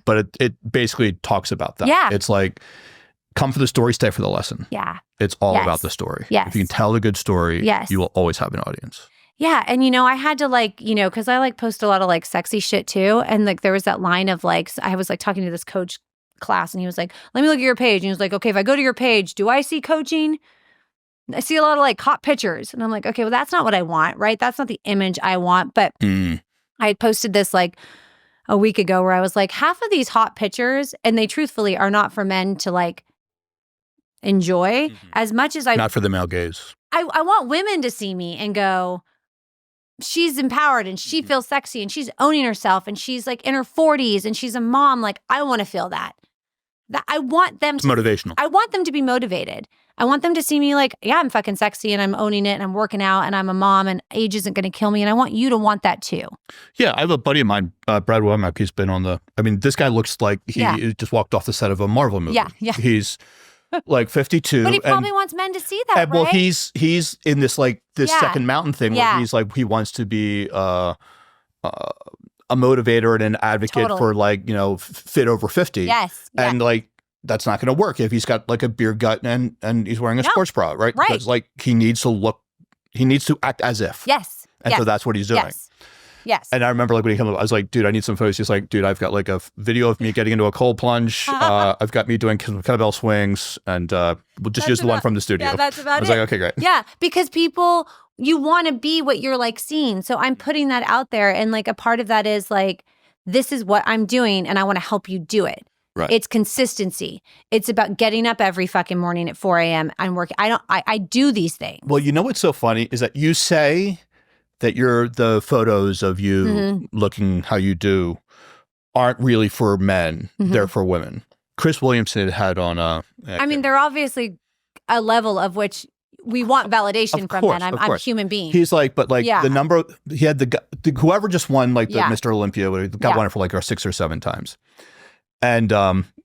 but it basically talks about that. Yeah. It's like, come for the story, stay for the lesson. Yeah. It's all about the story. Yes. If you can tell a good story, you will always have an audience. Yeah. And, I had to because I like post a lot of like sexy shit too. And like there was that line of like, I was like talking to this coach class and he was like, let me look at your page. And he was like, okay, if I go to your page, do I see coaching? I see a lot of like hot pictures. And I'm like, okay, well, that's not what I want, right? That's not the image I want. But I had posted this like a week ago where I was like, half of these hot pictures, and they truthfully are not for men to like enjoy as much as not for the male gaze. I want women to see me and go, she's empowered and she feels sexy and she's owning herself and she's like in her 40s and she's a mom. Like, I want to feel that. That I want them it's motivational. I want them to be motivated. I want them to see me like, yeah, I'm fucking sexy and I'm owning it and I'm working out and I'm a mom and age isn't going to kill me. And I want you to want that too. Yeah, I have a buddy of mine, Brad Womack. He's been on this guy looks like he just walked off the set of a Marvel movie. Yeah. He's like 52. But he probably wants men to see that, right? Well, he's in this second mountain thing where he's like, he wants to be a motivator and an advocate for fit over 50. Yes. And that's not going to work if he's got like a beer gut and he's wearing a sports bra, right? Right. Because he needs to act as if. Yes. And so that's what he's doing. Yes. And I remember when he came up, I was like, dude, I need some photos. He's like, dude, I've got like a video of me getting into a cold plunge. I've got me doing kettlebell swings, and we'll just use the one from the studio. Yeah, that's about it. I was like, okay, great. Yeah, because you want to be what you're like seeing. So I'm putting that out there. And like a part of that is like, this is what I'm doing and I want to help you do it. Right. It's consistency. It's about getting up every fucking morning at 4 a.m. I'm working. I do these things. Well, you know what's so funny is that you say that the photos of you looking how you do aren't really for men. They're for women. Chris Williamson had on they're obviously a level of which we want validation from men. I'm a human being. He's like, but like the number, he had whoever just won like the Mr. Olympia, won it for like 6 or 7 times. And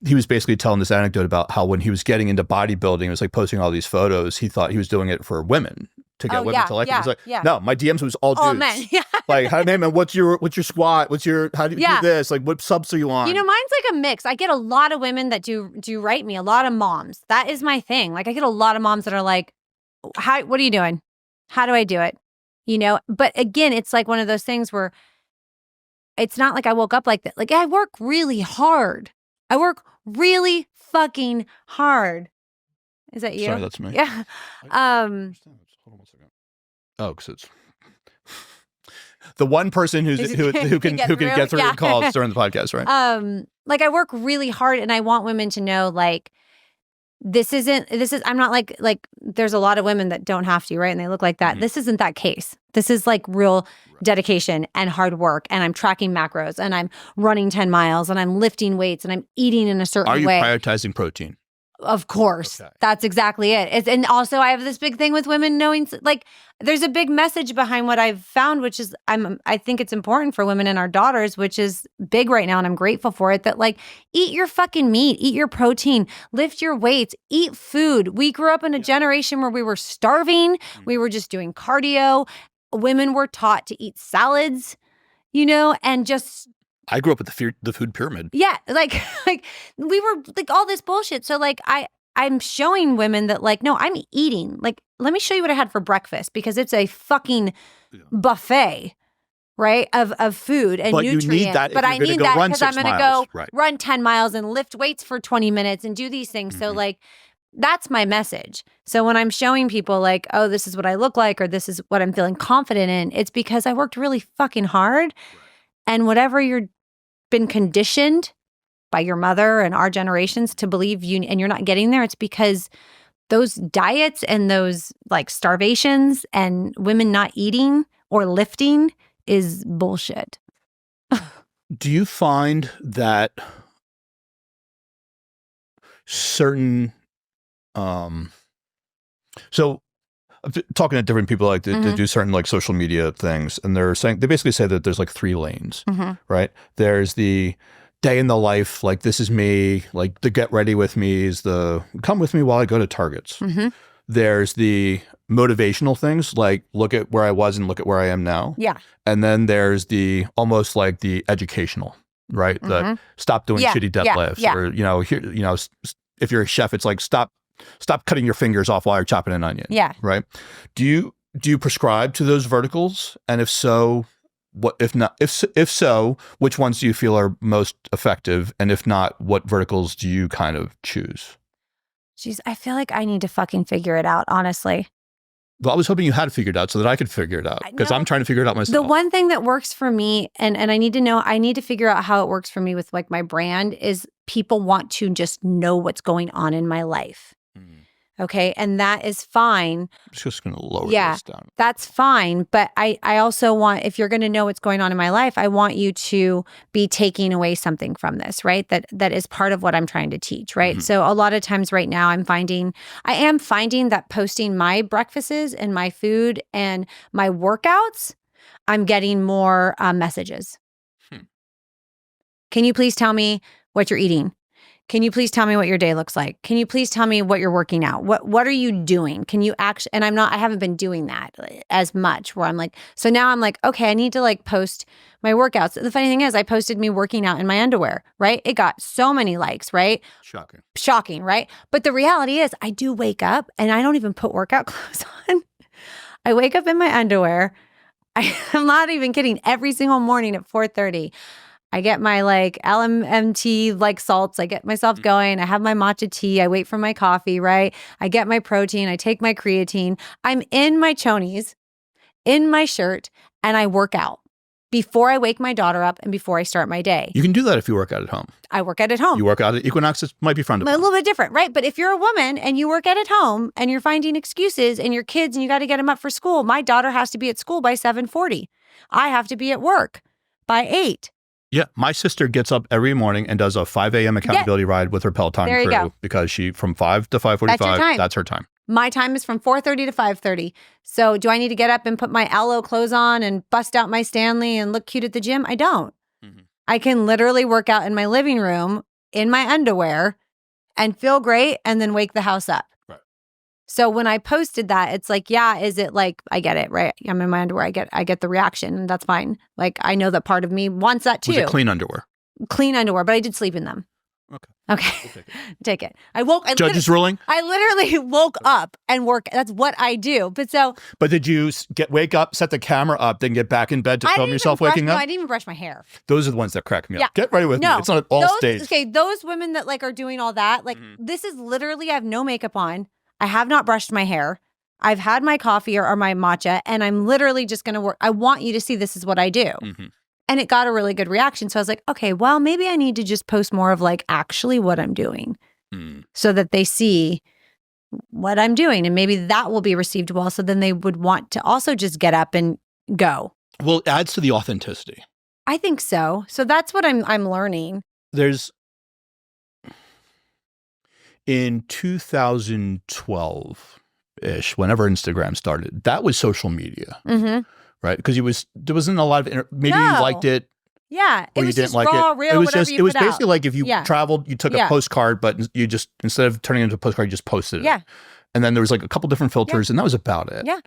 he was basically telling this anecdote about how when he was getting into bodybuilding, he was like posting all these photos. He thought he was doing it for women to get women to like him. He's like, no, my DMs was all dudes. All men. Yeah. Like, hey man, what's your squat? How do you do this? Like, what subs are you on? Mine's like a mix. I get a lot of women that do write me, a lot of moms. That is my thing. Like I get a lot of moms that are like, what are you doing? How do I do it? But again, it's like one of those things where it's not like I woke up like that. Like I work really hard. I work really fucking hard. Is that you? Sorry, that's me. Yeah. Hold on 1 second. Oh, because it's the one person who can get through the calls during the podcast, right? Like I work really hard, and I want women to know like this is. I'm not like there's a lot of women that don't have to, right? And they look like that. This isn't that case. This is like real dedication and hard work, and I'm tracking macros, and I'm running 10 miles, and I'm lifting weights, and I'm eating in a certain way. Are you prioritizing protein? Of course. Okay. That's exactly it. And also I have this big thing with women knowing, like, there's a big message behind what I've found, which is I think it's important for women and our daughters, which is big right now, and I'm grateful for it, that like, eat your fucking meat, eat your protein, lift your weights, eat food. We grew up in a generation where we were starving. We were just doing cardio. Women were taught to eat salads, and just... I grew up with the food pyramid. Yeah, like we were like all this bullshit. So like I'm showing women that like, no, I'm eating. Like, let me show you what I had for breakfast, because it's a fucking buffet, right, of food and nutrients. You need that. But I need that because I'm going to go run 10 miles and lift weights for 20 minutes and do these things. So like, that's my message. So when I'm showing people like, oh, this is what I look like, or this is what I'm feeling confident in, it's because I worked really fucking hard. And whatever you're been conditioned by your mother and our generations to believe you, and you're not getting there, it's because those diets and those like starvations and women not eating or lifting is bullshit. Do you find that certain so talking to different people like that do certain like social media things, and they basically say that there's like 3 lanes, right? There's the day in the life, like this is me, like the get ready with me is the come with me while I go to Targets. There's the motivational things, like look at where I was and look at where I am now. Yeah. And then there's the almost like the educational, right? The stop doing shitty deadlifts, or if you're a chef, it's like stop cutting your fingers off while you're chopping an onion. Yeah. Right. Do you prescribe to those verticals? And if so, what, if so, which ones do you feel are most effective? And if not, what verticals do you kind of choose? Jeez, I feel like I need to fucking figure it out, honestly. Well, I was hoping you had it figured out so that I could figure it out, because I'm trying to figure it out myself. The one thing that works for me, and I need to figure out how it works for me with like my brand, is people want to just know what's going on in my life. Okay. And that is fine. I'm just going to lower this down. That's fine. But I also want, if you're going to know what's going on in my life, I want you to be taking away something from this, right? That is part of what I'm trying to teach, right? So a lot of times right now I am finding that posting my breakfasts and my food and my workouts, I'm getting more messages. Can you please tell me what you're eating? Can you please tell me what your day looks like? Can you please tell me what you're working out? What are you doing? Can you actually, and I haven't been doing that as much where I'm like, so now I'm like, okay, I need to like post my workouts. The funny thing is I posted me working out in my underwear, right? It got so many likes, right? Shocking, right? But the reality is I do wake up and I don't even put workout clothes on. I wake up in my underwear. I'm not even kidding. Every single morning at 4:30. I get my like LMNT like salts. I get myself going. I have my matcha tea. I wait for my coffee, right? I get my protein. I take my creatine. I'm in my chonies, in my shirt, and I work out before I wake my daughter up and before I start my day. You can do that if you work out at home. I work out at home. You work out at Equinox, it might be fun to a little bit different, right? But if you're a woman and you work out at home and you're finding excuses and your kids and you got to get them up for school, my daughter has to be at school by 7:40. I have to be at work by 8. Yeah, my sister gets up every morning and does a 5 a.m. accountability ride with her Peloton crew because she from 5 to 5:45, that's her time. My time is from 4:30 to 5:30. So do I need to get up and put my Aloe clothes on and bust out my Stanley and look cute at the gym? I don't. I can literally work out in my living room in my underwear and feel great and then wake the house up. Right. So when I posted that, it's like, yeah, is it like, I get it, right? I'm in my underwear. I get the reaction and that's fine. Like I know that part of me wants that too. Was it clean underwear? Clean underwear, but I did sleep in them. Okay. We'll take it. Judge's ruling? I literally woke up and work. That's what I do. But did you wake up, set the camera up, then get back in bed to film yourself waking up? No, I didn't even brush my hair. Those are the ones that crack me up. Get ready with me. It's not all staged. Okay, those women that like are doing all that, like this is literally, I have no makeup on. I have not brushed my hair. I've had my coffee or my matcha, and I'm literally just going to work. I want you to see this is what I do. And it got a really good reaction. So I was like, okay, well, maybe I need to just post more of like actually what I'm doing so that they see what I'm doing. And maybe that will be received well. So then they would want to also just get up and go. Well, it adds to the authenticity. I think so. So that's what I'm learning. There's in 2012-ish, whenever Instagram started, that was social media. Right, because there wasn't a lot of maybe you liked it. Yeah, or it you was didn't just like raw, it. real, It was whatever just you it was put basically out. like if you traveled, you took a postcard, but you just instead of turning it into a postcard, you just posted it. Yeah, and then there was like a couple different filters, and that was about it. Yeah.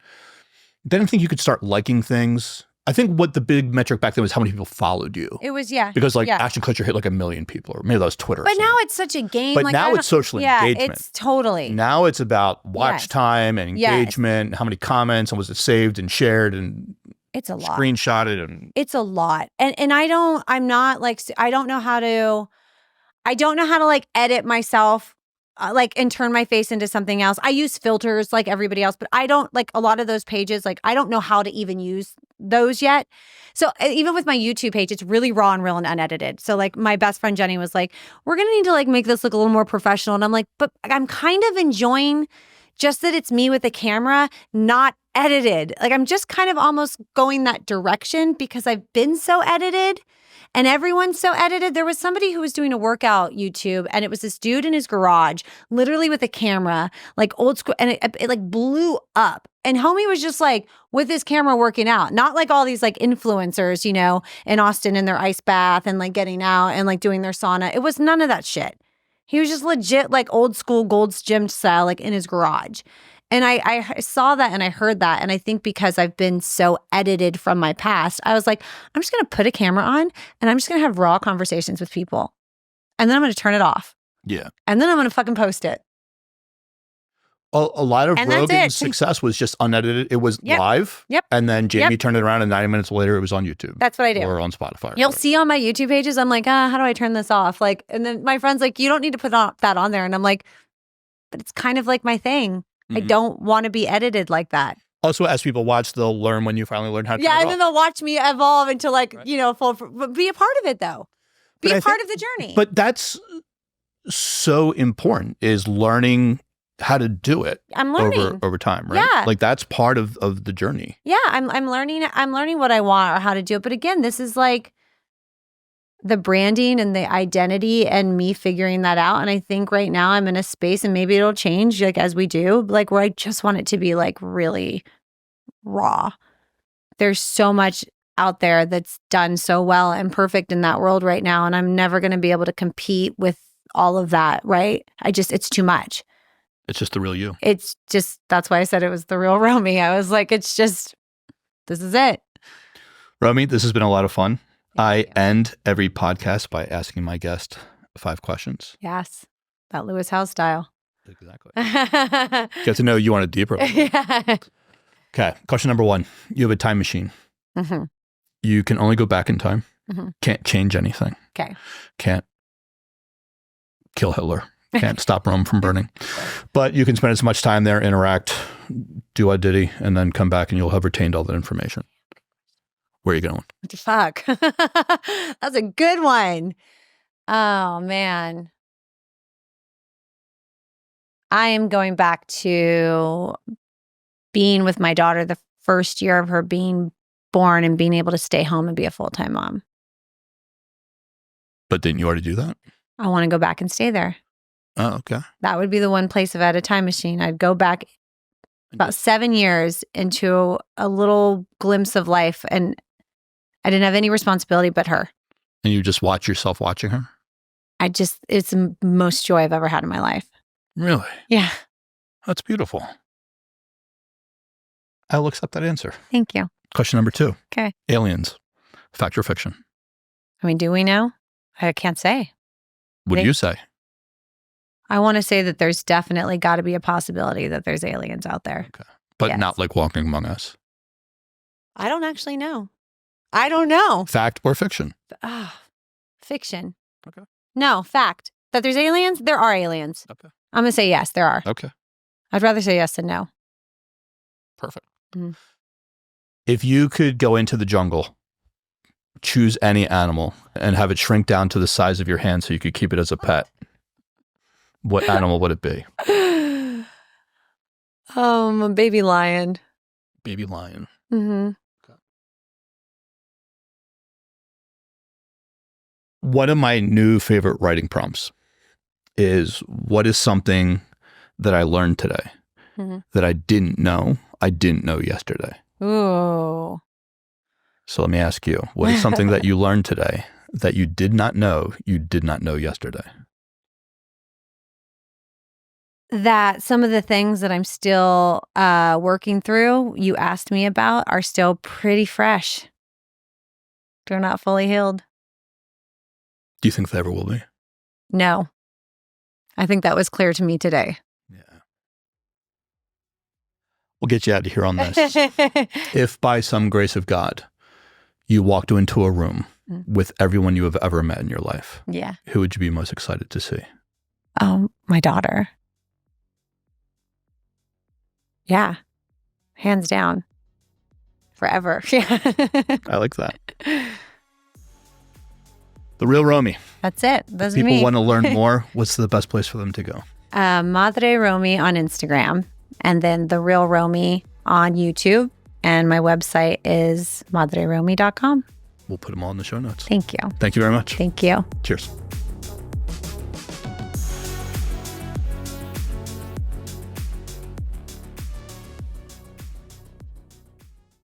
Then I think you could start liking things. I think what the big metric back then was how many people followed you. It was because like Action Culture hit like 1 million people, or maybe that was Twitter. But now it's such a game. But like, now it's social engagement. It's totally. Now it's about watch time and engagement, how many comments, and was it saved and shared and. It's a lot. Screenshotted and it's a lot. And I don't know how to like edit myself like and turn my face into something else. I use filters like everybody else, but I don't like a lot of those pages. Like I don't know how to even use those yet. So even with my YouTube page, it's really raw and real and unedited. So like my best friend Jenny was like, we're going to need to like make this look a little more professional. And I'm like, but I'm kind of enjoying just that it's me with a camera, not edited. Like I'm just kind of almost going that direction because I've been so edited and everyone's so edited. There was somebody who was doing a workout YouTube and it was this dude in his garage, literally with a camera, like old school, and it like blew up. And homie was just like with his camera working out, not like all these like influencers, you know, in Austin in their ice bath and like getting out and like doing their sauna. It was none of that shit. He was just legit like old school Gold's Gym style, like in his garage. And I saw that and I heard that. And I think because I've been so edited from my past, I was like, I'm just going to put a camera on and I'm just going to have raw conversations with people. And then I'm going to turn it off. Yeah. And then I'm going to fucking post it. A lot of Rogan's success was just unedited. It was live. Yep. And then Jamie turned it around and 90 minutes later it was on YouTube. That's what I do. Or on Spotify. You'll see on my YouTube pages, I'm like, how do I turn this off? Like, and then my friend's like, you don't need to put that on there. And I'm like, but it's kind of like my thing. I don't want to be edited like that. Also, as people watch, they'll learn when you finally learn how to turn it off. And then they'll watch me evolve into like, you know, but be a part of it though. Be a part of the journey. But that's so important, is learning how to do it. I'm learning over time, right? Yeah. Like that's part of the journey. Yeah, I'm learning what I want or how to do it. But again, this is like the branding and the identity and me figuring that out. And I think right now I'm in a space, and maybe it'll change like as we do, like where I just want it to be like really raw. There's so much out there that's done so well and perfect in that world right now. And I'm never going to be able to compete with all of that, right? It's too much. It's just the real you. It's just, that's why I said it was the real Romi. I was like, it's just, this is it. Romi, this has been a lot of fun. I end every podcast by asking my guest 5 questions. Yes. That Lewis House style. Exactly. Get to know you on a deeper level. Yeah. Okay. Question number 1. You have a time machine. Mm-hmm. You can only go back in time. Mm-hmm. Can't change anything. Okay. Can't kill Hitler. Can't stop Rome from burning. But you can spend as much time there, interact, do a ditty, and then come back and you'll have retained all that information. Where are you going? What the fuck? That's a good one. Oh, man. I am going back to being with my daughter the first year of her being born and being able to stay home and be a full-time mom. But didn't you already do that? I want to go back and stay there. Oh, okay. That would be the one place if I had a time machine. I'd go back about 7 years into a little glimpse of life, and I didn't have any responsibility but her. And you just watch yourself watching her? It's the most joy I've ever had in my life. Really? Yeah. That's beautiful. I will accept that answer. Thank you. Question number 2. Okay. Aliens. Fact or fiction? I mean, do we know? I can't say. What do you say? I want to say that there's definitely got to be a possibility that there's aliens out there. Okay. But Yes. not like walking among us. I don't actually know. I don't know. Fact or fiction? Fiction. Okay. No, fact. That there's aliens? There are aliens. Okay. I'm going to say yes, there are. Okay. I'd rather say yes than no. Perfect. Mm. If you could go into the jungle, choose any animal, and have it shrink down to the size of your hand so you could keep it as a pet, what animal would it be? A baby lion. Baby lion. Mm-hmm. Okay. One of my new favorite writing prompts is, what is something that I learned today that I didn't know yesterday? Ooh. So let me ask you, what is something that you learned today that you did not know yesterday? That some of the things that I'm still working through, you asked me about, are still pretty fresh. They're not fully healed. Do you think they ever will be? No. I think that was clear to me today. Yeah. We'll get you out of here on this. If by some grace of God, you walked into a room with everyone you have ever met in your life, Yeah. who would you be most excited to see? My daughter. Yeah. Hands down. Forever. Yeah. I like that. The real Romi. That's it. That's If people me. want to learn more, what's the best place for them to go? Madre Romi on Instagram, and then The Real Romi on YouTube. And my website is madreromi.com. We'll put them all in the show notes. Thank you. Thank you very much. Thank you. Cheers.